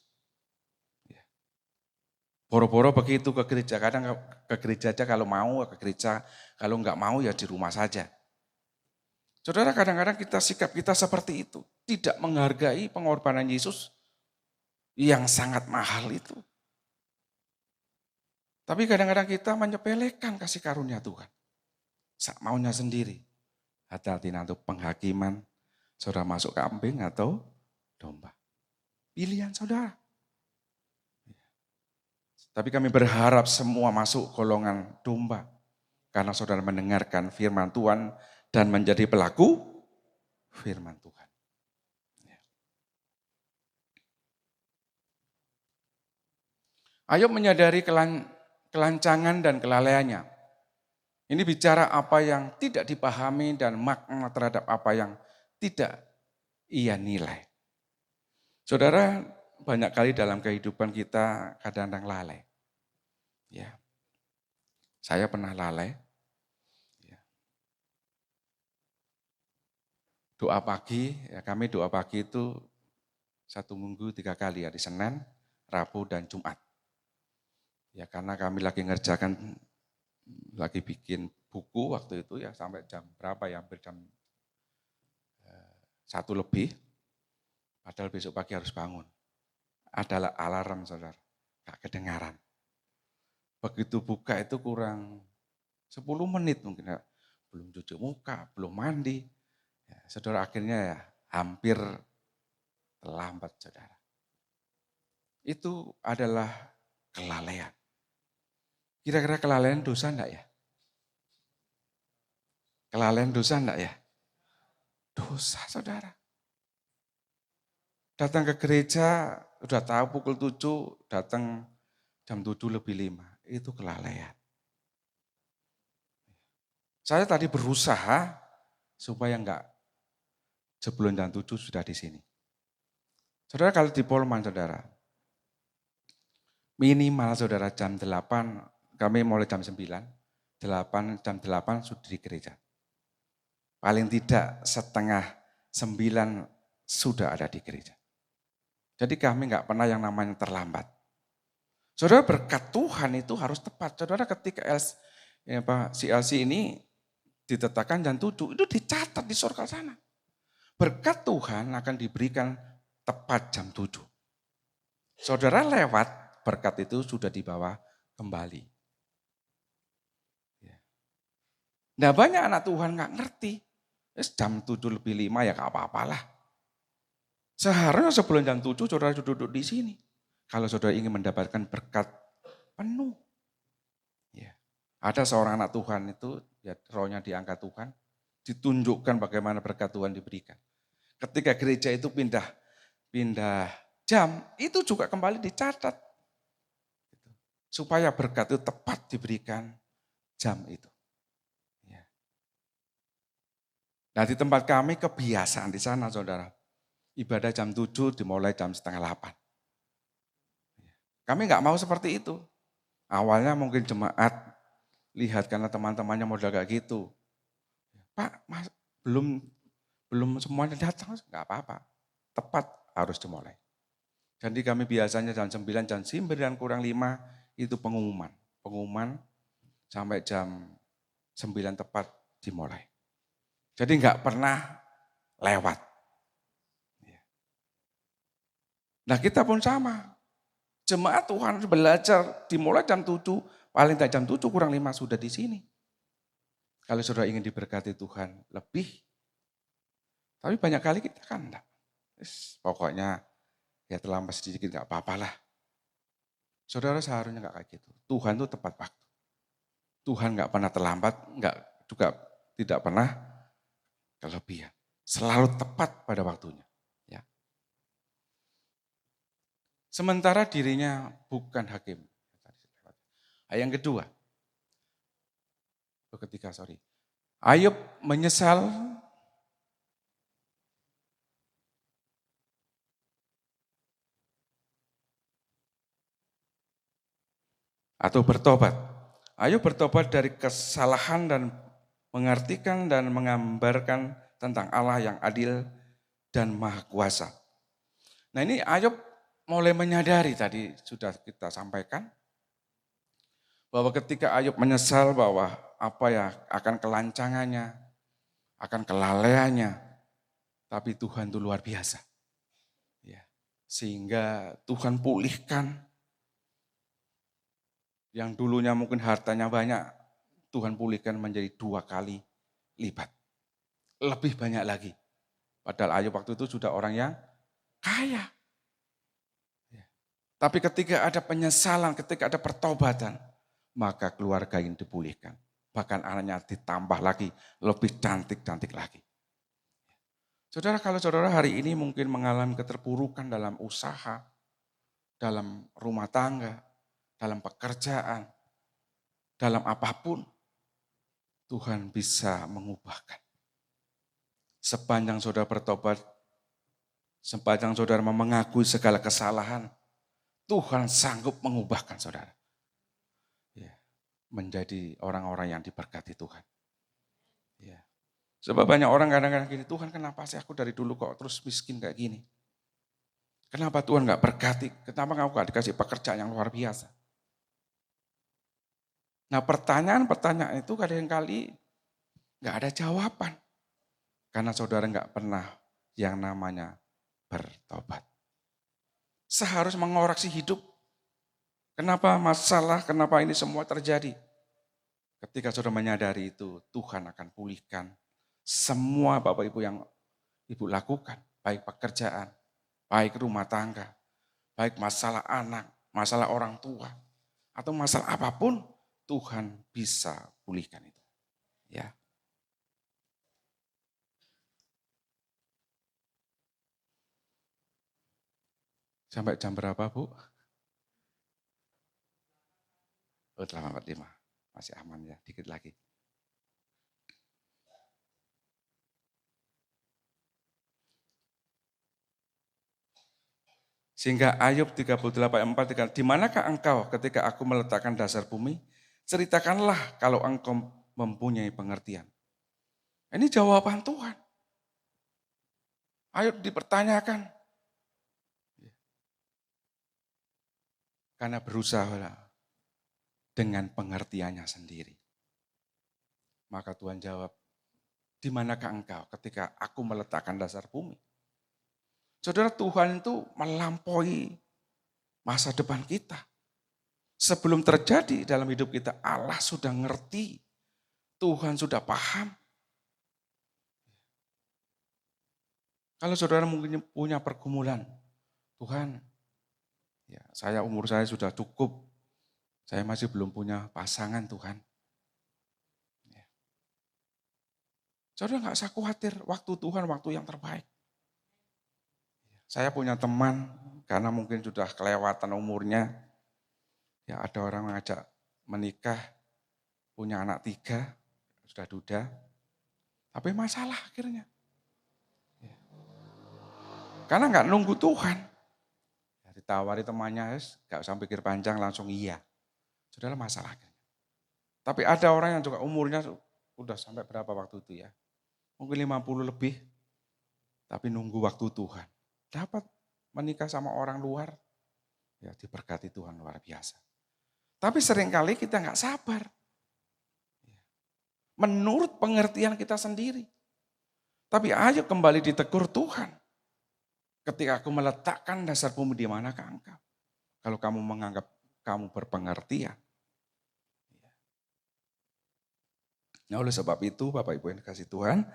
Boro-boro begitu ke gereja, kadang ke gereja aja kalau mau ke gereja, kalau nggak mau ya di rumah saja. Saudara kadang-kadang sikap kita seperti itu. Tidak menghargai pengorbanan Yesus yang sangat mahal itu. Tapi kadang-kadang kita menyepelekan kasih karunia Tuhan. Sak maunya sendiri. Hati-hati nanti penghakiman, saudara masuk kambing atau domba. Pilihan saudara. Tapi kami berharap semua masuk golongan domba. Karena saudara mendengarkan firman Tuhan dan menjadi pelaku firman Tuhan. Ayub menyadari kelancangan dan kelalaiannya. Ini bicara apa yang tidak dipahami dan makna terhadap apa yang tidak ia nilai. Saudara, banyak kali dalam kehidupan kita kadang-kadang lalai. Ya. Saya pernah lalai. Ya. Doa pagi, ya kami doa pagi itu 1 minggu 3 kali, hari Senin, Rabu, dan Jumat. Ya karena kami lagi ngerjakan, lagi bikin buku waktu itu ya sampai jam berapa ya, hampir jam 1 lebih. Padahal besok pagi harus bangun. Adalah alarm saudara, gak kedengaran. Begitu buka itu kurang 10 menit mungkin ya. Belum cuci muka, belum mandi. Ya, saudara akhirnya ya hampir terlambat saudara. Itu adalah kelalaian. Kira-kira kelalaian dosa enggak ya? Kelalaian dosa enggak ya? Dosa saudara. Datang ke gereja, udah tahu pukul 7, datang jam 7 lebih 5. Itu kelalaian. Saya tadi berusaha supaya enggak sebelum jam 7 sudah di sini. Saudara kalau di Polman saudara, minimal saudara jam 8, kami mulai jam 9, jam 8 sudah di gereja. Paling tidak setengah 9 sudah ada di gereja. Jadi kami nggak pernah yang namanya terlambat. Saudara berkat Tuhan itu harus tepat. Saudara ketika CLC ini ditetapkan jam 7, itu dicatat di surga sana. Berkat Tuhan akan diberikan tepat jam 7. Saudara lewat, berkat itu sudah dibawa kembali. Nah banyak anak Tuhan nggak ngerti. Jam 7 lebih 5 ya gak apa-apalah. Seharusnya sebelum jam 7 saudara duduk di sini. Kalau saudara ingin mendapatkan berkat penuh. Ya. Ada seorang anak Tuhan itu, ya rohnya diangkat Tuhan. Ditunjukkan bagaimana berkat Tuhan diberikan. Ketika gereja itu pindah jam, itu juga kembali dicatat. Supaya berkat itu tepat diberikan jam itu. Nah di tempat kami kebiasaan di sana saudara. Ibadah jam 7 dimulai jam setengah 8. Kami nggak mau seperti itu. Awalnya mungkin jemaat lihat karena teman-temannya modal kayak gitu. Pak, mas, belum semuanya datang, nggak apa-apa. Tepat harus dimulai. Jadi kami biasanya jam 9, jam 9 kurang 5 itu pengumuman. Pengumuman sampai jam 9 tepat dimulai. Jadi nggak pernah lewat. Nah kita pun sama. Jemaat Tuhan belajar dimulai jam 7, paling tidak jam 7 kurang 5 sudah di sini. Kalau saudara ingin diberkati Tuhan lebih. Tapi banyak kali kita kan enggak. Pokoknya ya terlambat sedikit enggak apa-apalah. Saudara seharusnya enggak kayak gitu. Tuhan itu tepat waktu. Tuhan enggak pernah terlambat, enggak juga tidak pernah kelebihan. Selalu tepat pada waktunya. Ya. Sementara dirinya bukan hakim. Yang kedua, Ayub menyesal atau bertobat. Ayub bertobat dari kesalahan dan mengartikan dan menggambarkan tentang Allah yang adil dan maha kuasa. Nah ini Ayub mulai menyadari tadi sudah kita sampaikan bahwa ketika Ayub menyesal bahwa apa ya akan kelancangannya, akan kelalaiannya, tapi Tuhan itu luar biasa. Ya, sehingga Tuhan pulihkan yang dulunya mungkin hartanya banyak, Tuhan pulihkan menjadi 2 kali lipat. Lebih banyak lagi. Padahal Ayub waktu itu sudah orang yang kaya. Tapi ketika ada penyesalan, ketika ada pertobatan, maka keluarga ini dipulihkan. Bahkan anaknya ditambah lagi, lebih cantik-cantik lagi. Saudara, kalau saudara hari ini mungkin mengalami keterpurukan dalam usaha, dalam rumah tangga, dalam pekerjaan, dalam apapun, Tuhan bisa mengubahkan. Sepanjang saudara bertobat, sepanjang saudara mengakui segala kesalahan, Tuhan sanggup mengubahkan saudara. Ya, menjadi orang-orang yang diberkati Tuhan. Ya. Sebab banyak orang kadang-kadang gini, Tuhan kenapa sih aku dari dulu kok terus miskin kayak gini? Kenapa Tuhan gak berkati? Kenapa aku gak dikasih pekerjaan yang luar biasa? Nah pertanyaan-pertanyaan itu kadang-kali gak ada jawaban. Karena saudara gak pernah yang namanya bertobat. Seharus mengoreksi hidup. Kenapa masalah, kenapa ini semua terjadi? Ketika saudara menyadari itu, Tuhan akan pulihkan semua Bapak Ibu yang Ibu lakukan. Baik pekerjaan, baik rumah tangga, baik masalah anak, masalah orang tua, atau masalah apapun, Tuhan bisa pulihkan itu. Ya. Sampai jam berapa, Bu? Oh, 8.45. Masih aman ya, dikit lagi. Sehingga Ayub 38:4, di manakah engkau ketika aku meletakkan dasar bumi? Ceritakanlah kalau engkau mempunyai pengertian. Ini jawaban Tuhan. Ayub dipertanyakan. Karena berusaha dengan pengertiannya sendiri. Maka Tuhan jawab, di manakah engkau ketika aku meletakkan dasar bumi? Saudara, Tuhan itu melampaui masa depan kita. Sebelum terjadi dalam hidup kita, Allah sudah ngerti. Tuhan sudah paham. Kalau saudara mungkin punya pergumulan, Tuhan, ya, umur saya sudah cukup. Saya masih belum punya pasangan, Tuhan. Ya. Saudara nggak usah khawatir, waktu Tuhan waktu yang terbaik. Saya punya teman, karena mungkin sudah kelewatan umurnya, ya ada orang mengajak menikah, punya anak 3, sudah duda, tapi masalah akhirnya. Ya. Karena nggak nunggu Tuhan. Ya, ditawari temannya, nggak usah pikir panjang, langsung iya. Saudara masalahnya. Tapi ada orang yang juga umurnya udah sampai berapa waktu itu ya. Mungkin 50 lebih. Tapi nunggu waktu Tuhan. Dapat menikah sama orang luar. Ya diberkati Tuhan luar biasa. Tapi seringkali kita nggak sabar. Menurut pengertian kita sendiri. Tapi ayo kembali ditegur Tuhan. Ketika aku meletakkan dasar bumi di manakah engkau? Kalau kamu menganggap kamu berpengertian. Nah oleh sebab itu Bapak Ibu yang dikasih Tuhan.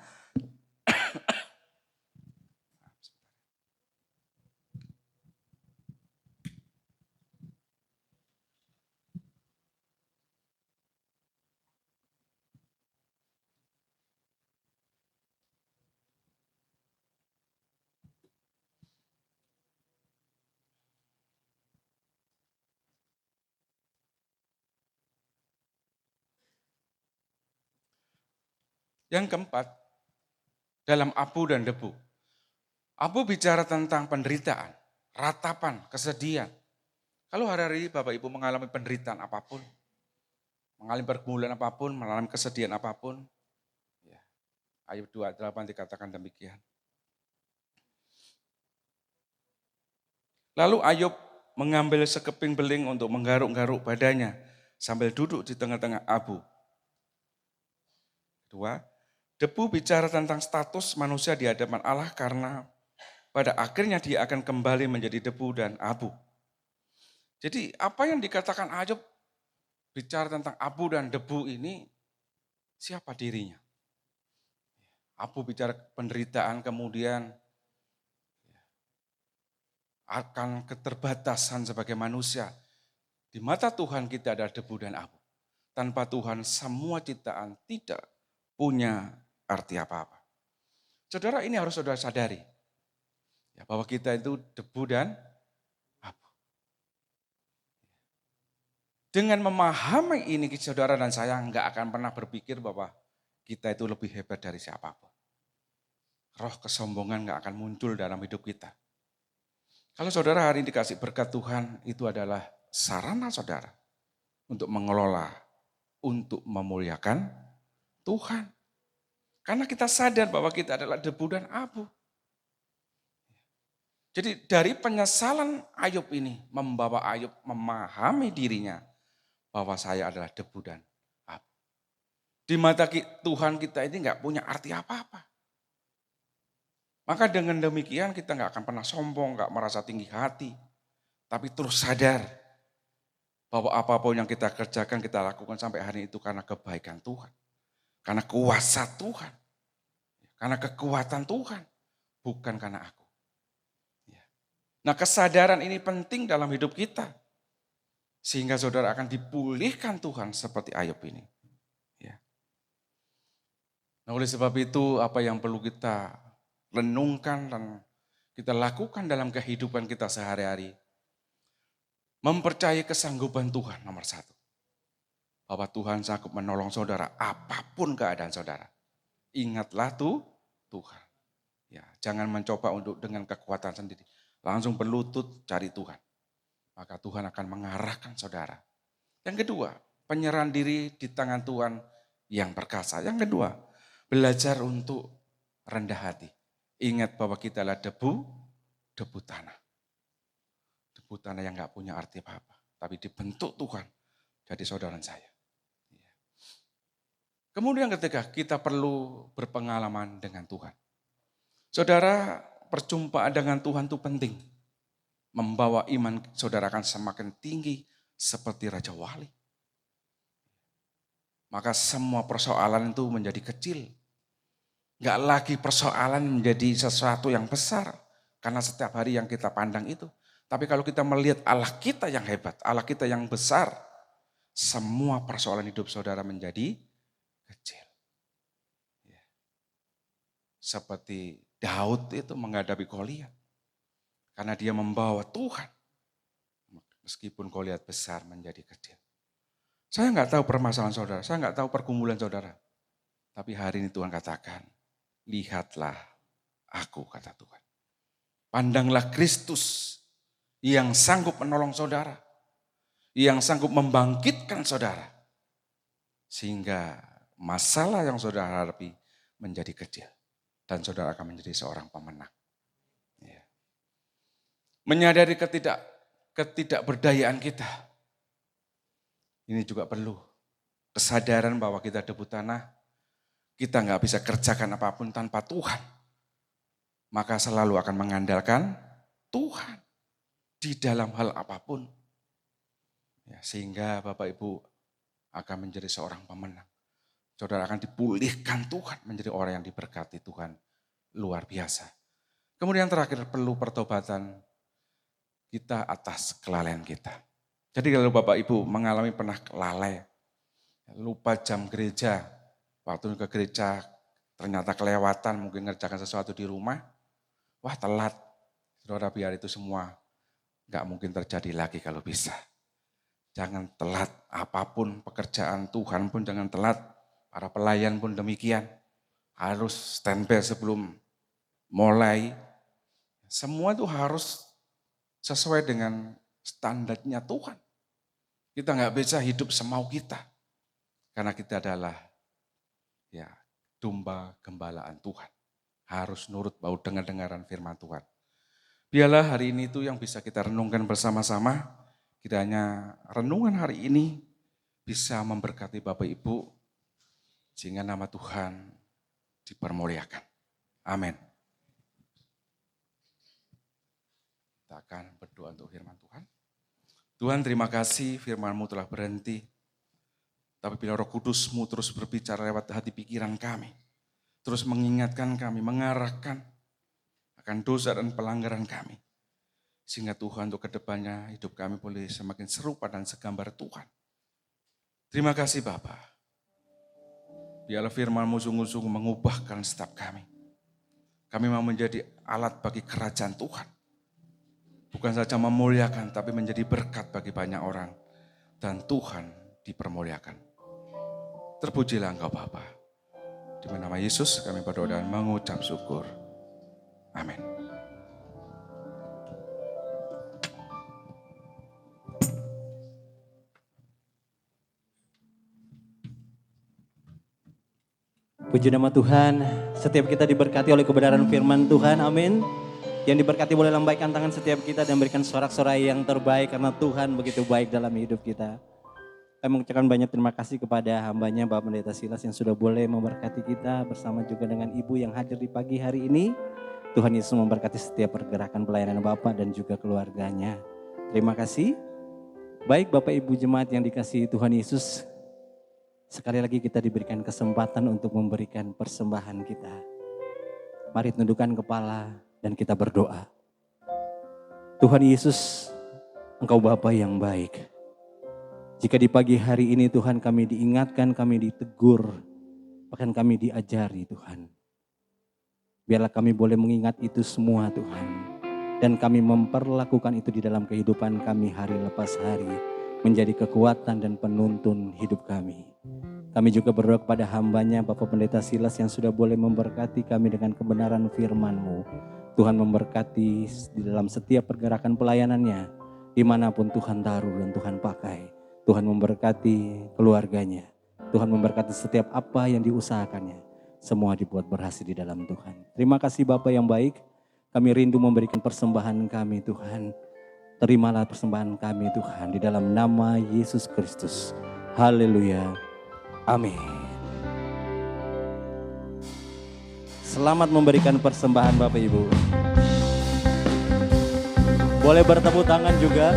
Yang keempat, dalam abu dan debu. Abu bicara tentang penderitaan, ratapan, kesedihan. Kalau hari-hari Bapak Ibu mengalami penderitaan apapun, mengalami pergumulan apapun, mengalami kesedihan apapun, ya, Ayub 2:8 dikatakan demikian. Lalu Ayub mengambil sekeping beling untuk menggaruk-garuk badannya sambil duduk di tengah-tengah abu. Kedua, debu bicara tentang status manusia di hadapan Allah karena pada akhirnya dia akan kembali menjadi debu dan abu. Jadi apa yang dikatakan Ayub bicara tentang abu dan debu ini, siapa dirinya? Abu bicara penderitaan, kemudian akan keterbatasan sebagai manusia. Di mata Tuhan kita adalah debu dan abu. Tanpa Tuhan semua ciptaan tidak punya arti apa-apa. Saudara, ini harus saudara sadari. Ya, bahwa kita itu debu dan abu. Dengan memahami ini saudara dan saya nggak akan pernah berpikir bahwa kita itu lebih hebat dari siapapun. Roh kesombongan nggak akan muncul dalam hidup kita. Kalau saudara hari ini dikasih berkat Tuhan, itu adalah sarana saudara untuk mengelola, untuk memuliakan Tuhan. Karena kita sadar bahwa kita adalah debu dan abu. Jadi dari penyesalan Ayub ini membawa Ayub memahami dirinya bahwa saya adalah debu dan abu. Di mata Tuhan kita ini nggak punya arti apa-apa. Maka dengan demikian kita nggak akan pernah sombong, nggak merasa tinggi hati. Tapi terus sadar bahwa apapun yang kita kerjakan, kita lakukan sampai hari itu karena kebaikan Tuhan. Karena kuasa Tuhan. Karena kekuatan Tuhan. Bukan karena aku. Nah, kesadaran ini penting dalam hidup kita. Sehingga saudara akan dipulihkan Tuhan seperti Ayub ini. Nah, oleh sebab itu apa yang perlu kita renungkan dan kita lakukan dalam kehidupan kita sehari-hari. Mempercayai kesanggupan Tuhan nomor satu. Bahwa Tuhan sanggup menolong saudara apapun keadaan saudara. Ingatlah Tuhan. Ya, jangan mencoba untuk dengan kekuatan sendiri. Langsung berlutut cari Tuhan. Maka Tuhan akan mengarahkan saudara. Yang kedua, penyerahan diri di tangan Tuhan yang perkasa. Yang kedua, belajar untuk rendah hati. Ingat bahwa kita adalah debu tanah. Debu tanah yang gak punya arti apa-apa. Tapi dibentuk Tuhan jadi saudara saya. Kemudian ketika kita perlu berpengalaman dengan Tuhan. Saudara, perjumpaan dengan Tuhan itu penting. Membawa iman saudara akan semakin tinggi seperti Raja Wali. Maka semua persoalan itu menjadi kecil. Gak lagi persoalan menjadi sesuatu yang besar. Karena setiap hari yang kita pandang itu. Tapi kalau kita melihat Allah kita yang hebat, Allah kita yang besar. Semua persoalan hidup saudara menjadi kecil. Seperti Daud itu menghadapi Goliat. Karena dia membawa Tuhan. Meskipun Goliat besar menjadi kecil. Saya nggak tahu permasalahan saudara, saya nggak tahu pergumulan saudara. Tapi hari ini Tuhan katakan, lihatlah aku, kata Tuhan. Pandanglah Kristus yang sanggup menolong saudara. Yang sanggup membangkitkan saudara. Sehingga masalah yang saudara hadapi menjadi kecil. Dan saudara akan menjadi seorang pemenang. Ya. Menyadari ketidakberdayaan kita. Ini juga perlu. Kesadaran bahwa kita debu tanah. Kita nggak bisa kerjakan apapun tanpa Tuhan. Maka selalu akan mengandalkan Tuhan. Di dalam hal apapun. Ya, sehingga Bapak Ibu akan menjadi seorang pemenang. Saudara akan dipulihkan Tuhan menjadi orang yang diberkati Tuhan. Luar biasa. Kemudian terakhir perlu pertobatan kita atas kelalaian kita. Jadi kalau Bapak Ibu mengalami pernah lalai. Lupa jam gereja. Waktu ke gereja ternyata kelewatan mungkin ngerjakan sesuatu di rumah. Wah telat. Saudara biar itu semua gak mungkin terjadi lagi kalau bisa. Jangan telat apapun pekerjaan Tuhan pun jangan telat. Para pelayan pun demikian. Harus standby sebelum mulai. Semua itu harus sesuai dengan standarnya Tuhan. Kita gak bisa hidup semau kita. Karena kita adalah domba gembalaan Tuhan. Harus nurut bau dengar-dengaran firman Tuhan. Biarlah hari ini itu yang bisa kita renungkan bersama-sama. Kiranya renungan hari ini bisa memberkati Bapak Ibu. Sehingga nama Tuhan dipermuliakan. Amin. Kita akan berdoa untuk firman Tuhan. Tuhan terima kasih firman-Mu telah berhenti. Tapi bila Roh Kudus-Mu terus berbicara lewat hati pikiran kami. Terus mengingatkan kami, mengarahkan akan dosa dan pelanggaran kami. Sehingga Tuhan untuk kedepannya hidup kami boleh semakin serupa dan segambar Tuhan. Terima kasih Bapa. Biarlah firman-Mu sungguh-sungguh mengubahkan setiap kami. Kami mau menjadi alat bagi kerajaan Tuhan. Bukan saja memuliakan, tapi menjadi berkat bagi banyak orang. Dan Tuhan dipermuliakan. Terpujilah Engkau Bapa. Di nama Yesus kami berdoa dan mengucap syukur. Amin. Puji nama Tuhan, setiap kita diberkati oleh kebenaran firman Tuhan, amin. Yang diberkati boleh lambaikan tangan setiap kita dan berikan sorak-sorai yang terbaik karena Tuhan begitu baik dalam hidup kita. Kami mengucapkan banyak terima kasih kepada hambanya Bapak Pendeta Silas yang sudah boleh memberkati kita bersama juga dengan Ibu yang hadir di pagi hari ini. Tuhan Yesus memberkati setiap pergerakan pelayanan Bapak dan juga keluarganya. Terima kasih. Baik Bapak Ibu jemaat yang dikasihi Tuhan Yesus, sekali lagi kita diberikan kesempatan untuk memberikan persembahan kita. Mari tundukkan kepala dan kita berdoa. Tuhan Yesus, Engkau Bapa yang baik. Jika di pagi hari ini Tuhan kami diingatkan, kami ditegur, bahkan kami diajari Tuhan. Biarlah kami boleh mengingat itu semua Tuhan. Dan kami memperlakukan itu di dalam kehidupan kami hari lepas hari. Menjadi kekuatan dan penuntun hidup kami. Kami juga berdoa kepada hambanya Bapak Pendeta Silas yang sudah boleh memberkati kami dengan kebenaran firman-Mu. Tuhan memberkati di dalam setiap pergerakan pelayanannya. Dimanapun Tuhan taruh dan Tuhan pakai. Tuhan memberkati keluarganya. Tuhan memberkati setiap apa yang diusahakannya. Semua dibuat berhasil di dalam Tuhan. Terima kasih Bapak yang baik. Kami rindu memberikan persembahan kami Tuhan. Terimalah persembahan kami Tuhan di dalam nama Yesus Kristus. Haleluya. Amin. Selamat memberikan persembahan Bapak Ibu. Boleh bertepuk tangan juga.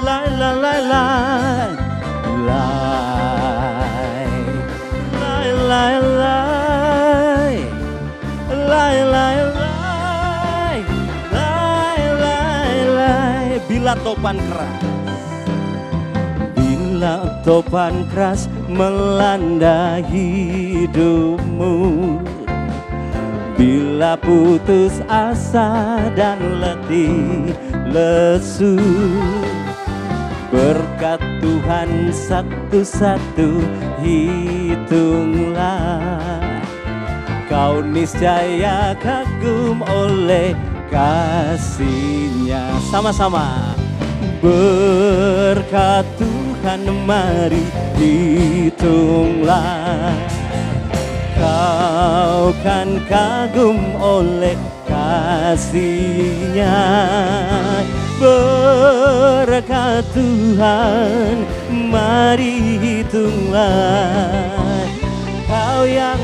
La la la la. Bila topan keras, bila topan keras melanda hidupmu, bila putus asa dan letih lesu, berkat Tuhan satu-satu hitunglah. Kau niscaya kagum oleh kasih-Nya. Sama-sama. Berkat Tuhan mari hitunglah. Kau kan kagum oleh kasih-Nya. Berkat Tuhan mari hitunglah. Kau yang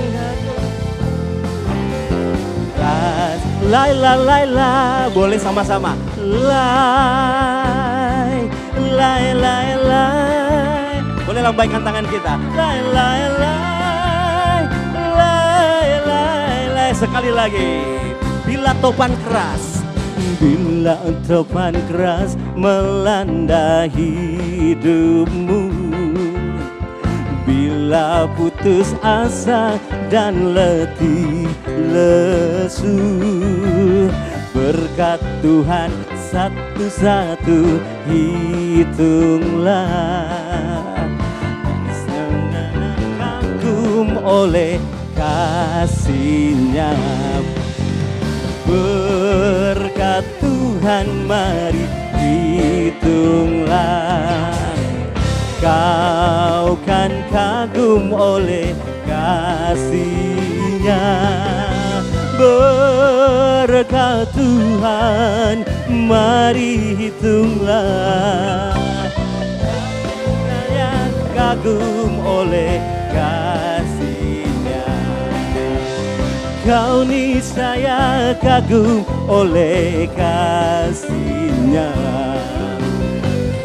lai la lai la, boleh sama-sama. Lai lai lai lai. Boleh lambaikan tangan kita. Lai lai lai lai lai lai. Sekali lagi. Bila topan keras, bila topan keras melanda hidupmu, bila putus asa dan letih lesu, berkat Tuhan satu-satu hitunglah. Sangat kagum oleh kasih-Nya. Berkat Tuhan mari hitunglah. Kau kan kagum oleh kasih-Nya. Berkat Tuhan mari hitunglah. Saya kagum oleh kasih-Nya. Kau niscaya kagum oleh kasih-Nya.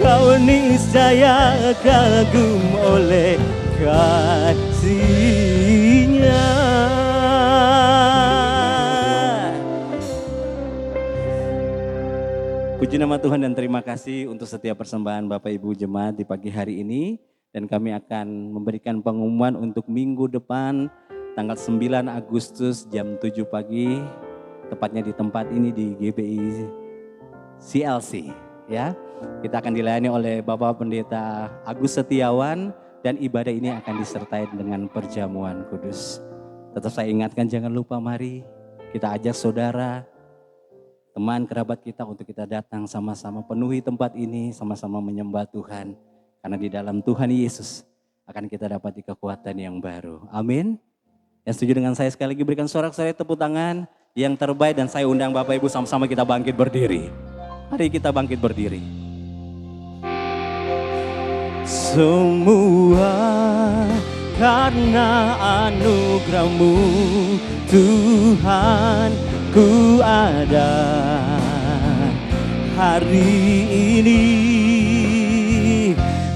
Kau niscaya kagum oleh kasih. Puji nama Tuhan dan terima kasih untuk setiap persembahan Bapak Ibu Jemaat di pagi hari ini. Dan kami akan memberikan pengumuman untuk minggu depan tanggal 9 Agustus jam 7 pagi. Tepatnya di tempat ini di GBI CLC. Ya, kita akan dilayani oleh Bapak Pendeta Agus Setiawan dan ibadah ini akan disertai dengan perjamuan kudus. Tetap saya ingatkan jangan lupa mari kita ajak saudara, teman kerabat kita untuk kita datang sama-sama penuhi tempat ini, sama-sama menyembah Tuhan. Karena di dalam Tuhan Yesus akan kita dapati kekuatan yang baru. Amin. Yang setuju dengan saya sekali lagi berikan sorak-sorai tepuk tangan yang terbaik dan saya undang Bapak Ibu sama-sama kita bangkit berdiri. Mari kita bangkit berdiri. Semua karena anugerah-Mu Tuhan, ku ada hari ini.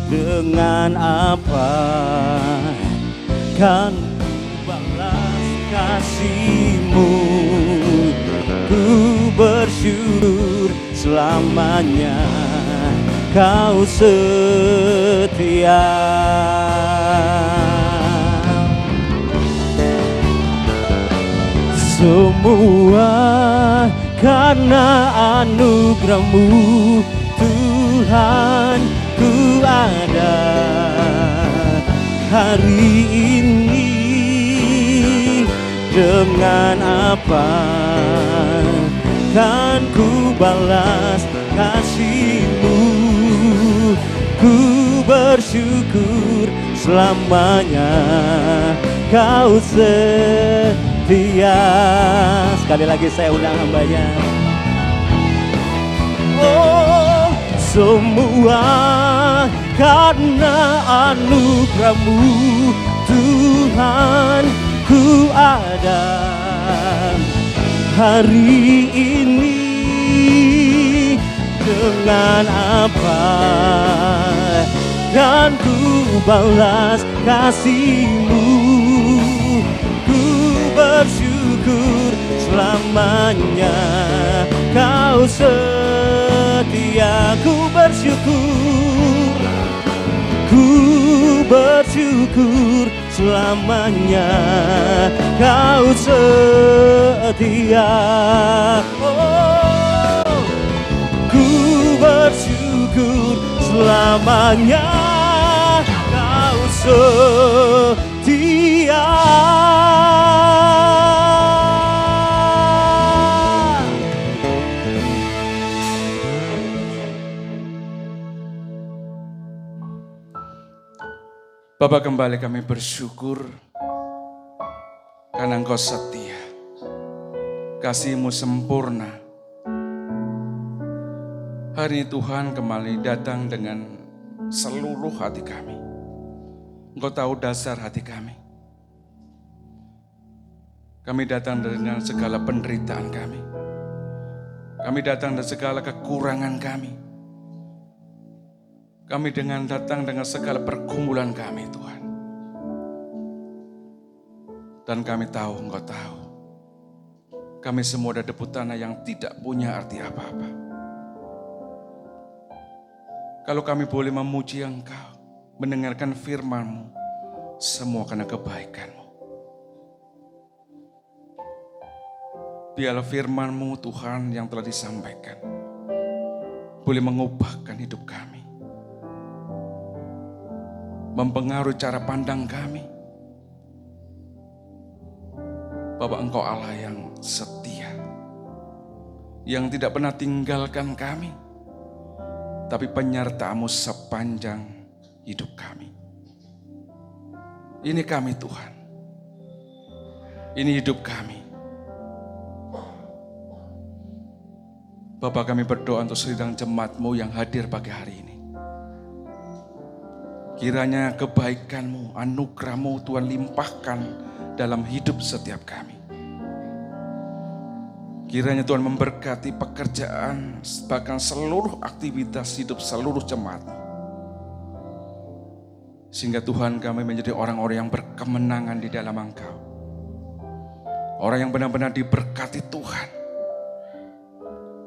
Dengan apa kan ku balas kasih-Mu? Ku bersyukur selamanya Kau setia. Semua karena anugerah-Mu Tuhan, ku ada hari ini. Dengan apa kan ku balas kasih-Mu? Ku bersyukur selamanya Kau setia. Sekali lagi saya undang hambanya. Oh, semua karena anugerah-Mu Tuhan, ku ada hari ini. Dengan apa kan ku balas kasih-Mu? Ku bersyukur selamanya Kau setia. Ku bersyukur selamanya Kau setia. Oh, ku bersyukur selamanya Kau setia. Bapa, kembali kami bersyukur karena Engkau setia. Kasih-Mu sempurna. Hari ini Tuhan kembali datang dengan seluruh hati kami. Engkau tahu dasar hati kami. Kami datang dengan segala penderitaan kami. Kami datang dengan segala kekurangan kami. Kami datang dengan segala pergumulan kami, Tuhan. Dan kami tahu, Engkau tahu. Kami semua ada debu tanah yang tidak punya arti apa-apa. Kalau kami boleh memuji Engkau, mendengarkan firman-Mu, semua karena kebaikan-Mu. Biarlah firman-Mu, Tuhan, yang telah disampaikan, boleh mengubahkan hidup kami. Mempengaruhi cara pandang kami. Bapa, Engkau Allah yang setia, yang tidak pernah tinggalkan kami, tapi penyertaan-Mu sepanjang hidup kami. Ini kami, Tuhan. Ini hidup kami. Bapa, kami berdoa untuk sidang jemaat-Mu yang hadir pagi hari ini. Kiranya kebaikan-Mu, anugerah-Mu Tuhan limpahkan dalam hidup setiap kami. Kiranya Tuhan memberkati pekerjaan, bahkan seluruh aktivitas hidup seluruh jemaat. Sehingga Tuhan kami menjadi orang-orang yang berkemenangan di dalam Engkau. Orang yang benar-benar diberkati Tuhan.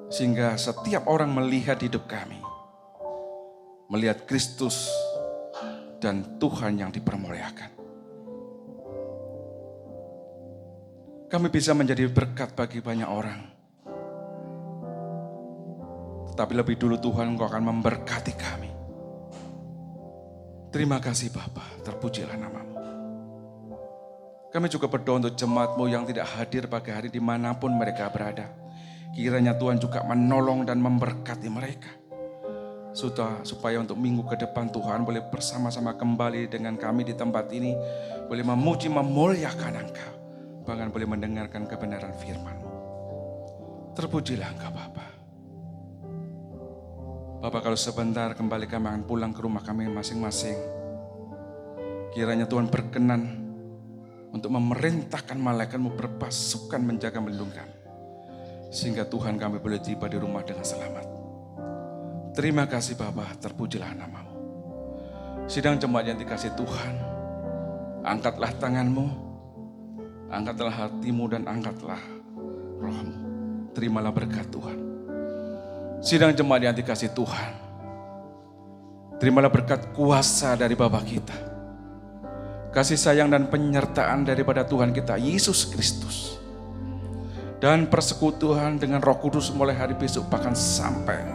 Sehingga setiap orang melihat hidup kami, melihat Kristus dan Tuhan yang dipermuliakan. Kami bisa menjadi berkat bagi banyak orang. Tetapi lebih dulu Tuhan, Engkau akan memberkati kami. Terima kasih Bapa, terpujilah nama-Mu. Kami juga berdoa untuk jemaat-Mu yang tidak hadir pagi hari dimanapun mereka berada. Kiranya Tuhan juga menolong dan memberkati mereka. Supaya untuk minggu ke depan Tuhan boleh bersama-sama kembali dengan kami di tempat ini. Boleh memuji, memuliakan Engkau. Bahkan boleh mendengarkan kebenaran firman-Mu. Terpujilah Engkau Bapa. Bapa, kalau sebentar kembali kami akan pulang ke rumah kami masing-masing. Kiranya Tuhan berkenan untuk memerintahkan malaikat-Mu berpasukan menjaga melindungi kami. Sehingga Tuhan kami boleh tiba di rumah dengan selamat. Terima kasih Bapa, terpujilah nama-Mu. Sidang jemaat yang dikasihi Tuhan, angkatlah tangan-Mu, angkatlah hatimu dan angkatlah rohmu. Terimalah berkat Tuhan. Sidang jemaat yang dikasihi Tuhan, terimalah berkat kuasa dari Bapa kita. Kasih sayang dan penyertaan daripada Tuhan kita Yesus Kristus. Dan persekutuan dengan Roh Kudus mulai hari besok bahkan sampai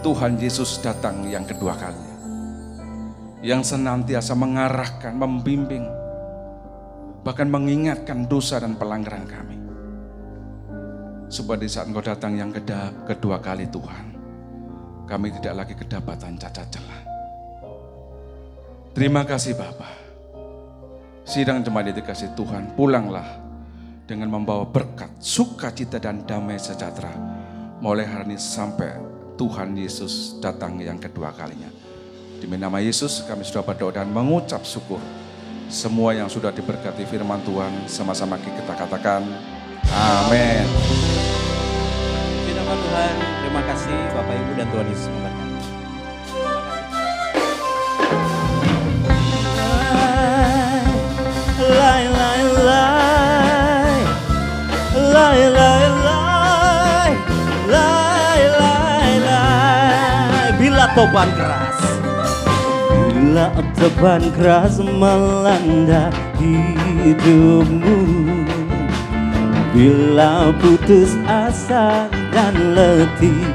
Tuhan Yesus datang yang kedua kalinya. Yang senantiasa mengarahkan, membimbing, bahkan mengingatkan dosa dan pelanggaran kami. Supaya di saat Engkau datang yang kedua kali Tuhan, kami tidak lagi kedapatan cacat celah. Terima kasih Bapa. Sidang jemaat yang dikasihi Tuhan, pulanglah dengan membawa berkat, sukacita dan damai sejahtera mulai hari ini sampai Tuhan Yesus datang yang kedua kalinya. Demi nama Yesus kami sudah berdoa dan mengucap syukur. Semua yang sudah diberkati firman Tuhan sama-sama kita katakan amin. Puji nama Tuhan, terima kasih Bapak Ibu dan Tuhan Yesus memberkati. Lai lai lai, lai lai lai, lai lai lai. Bila beban keras, bila beban keras melanda hidupmu, bila putus asa dan letih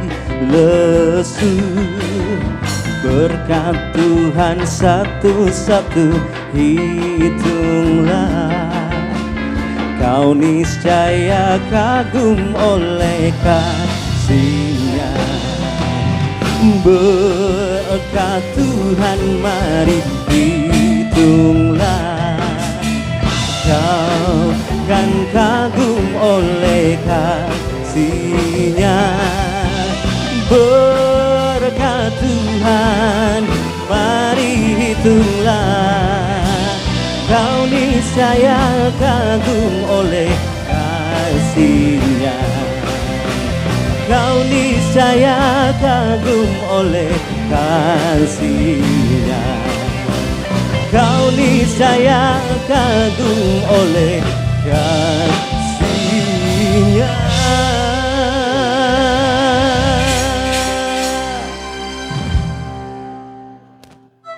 lesu, berkat Tuhan satu-satu hitunglah. Kau niscaya kagum oleh kasih-Nya. Berkat Tuhan mari hitunglah. Kau kan kagum oleh kasih-Nya. Berkat Tuhan mari hitunglah. Kau niscaya kagum oleh kasih-Nya. Kau niscaya kagum oleh kasih-Nya. Kau niscaya kagum oleh kasih-Nya.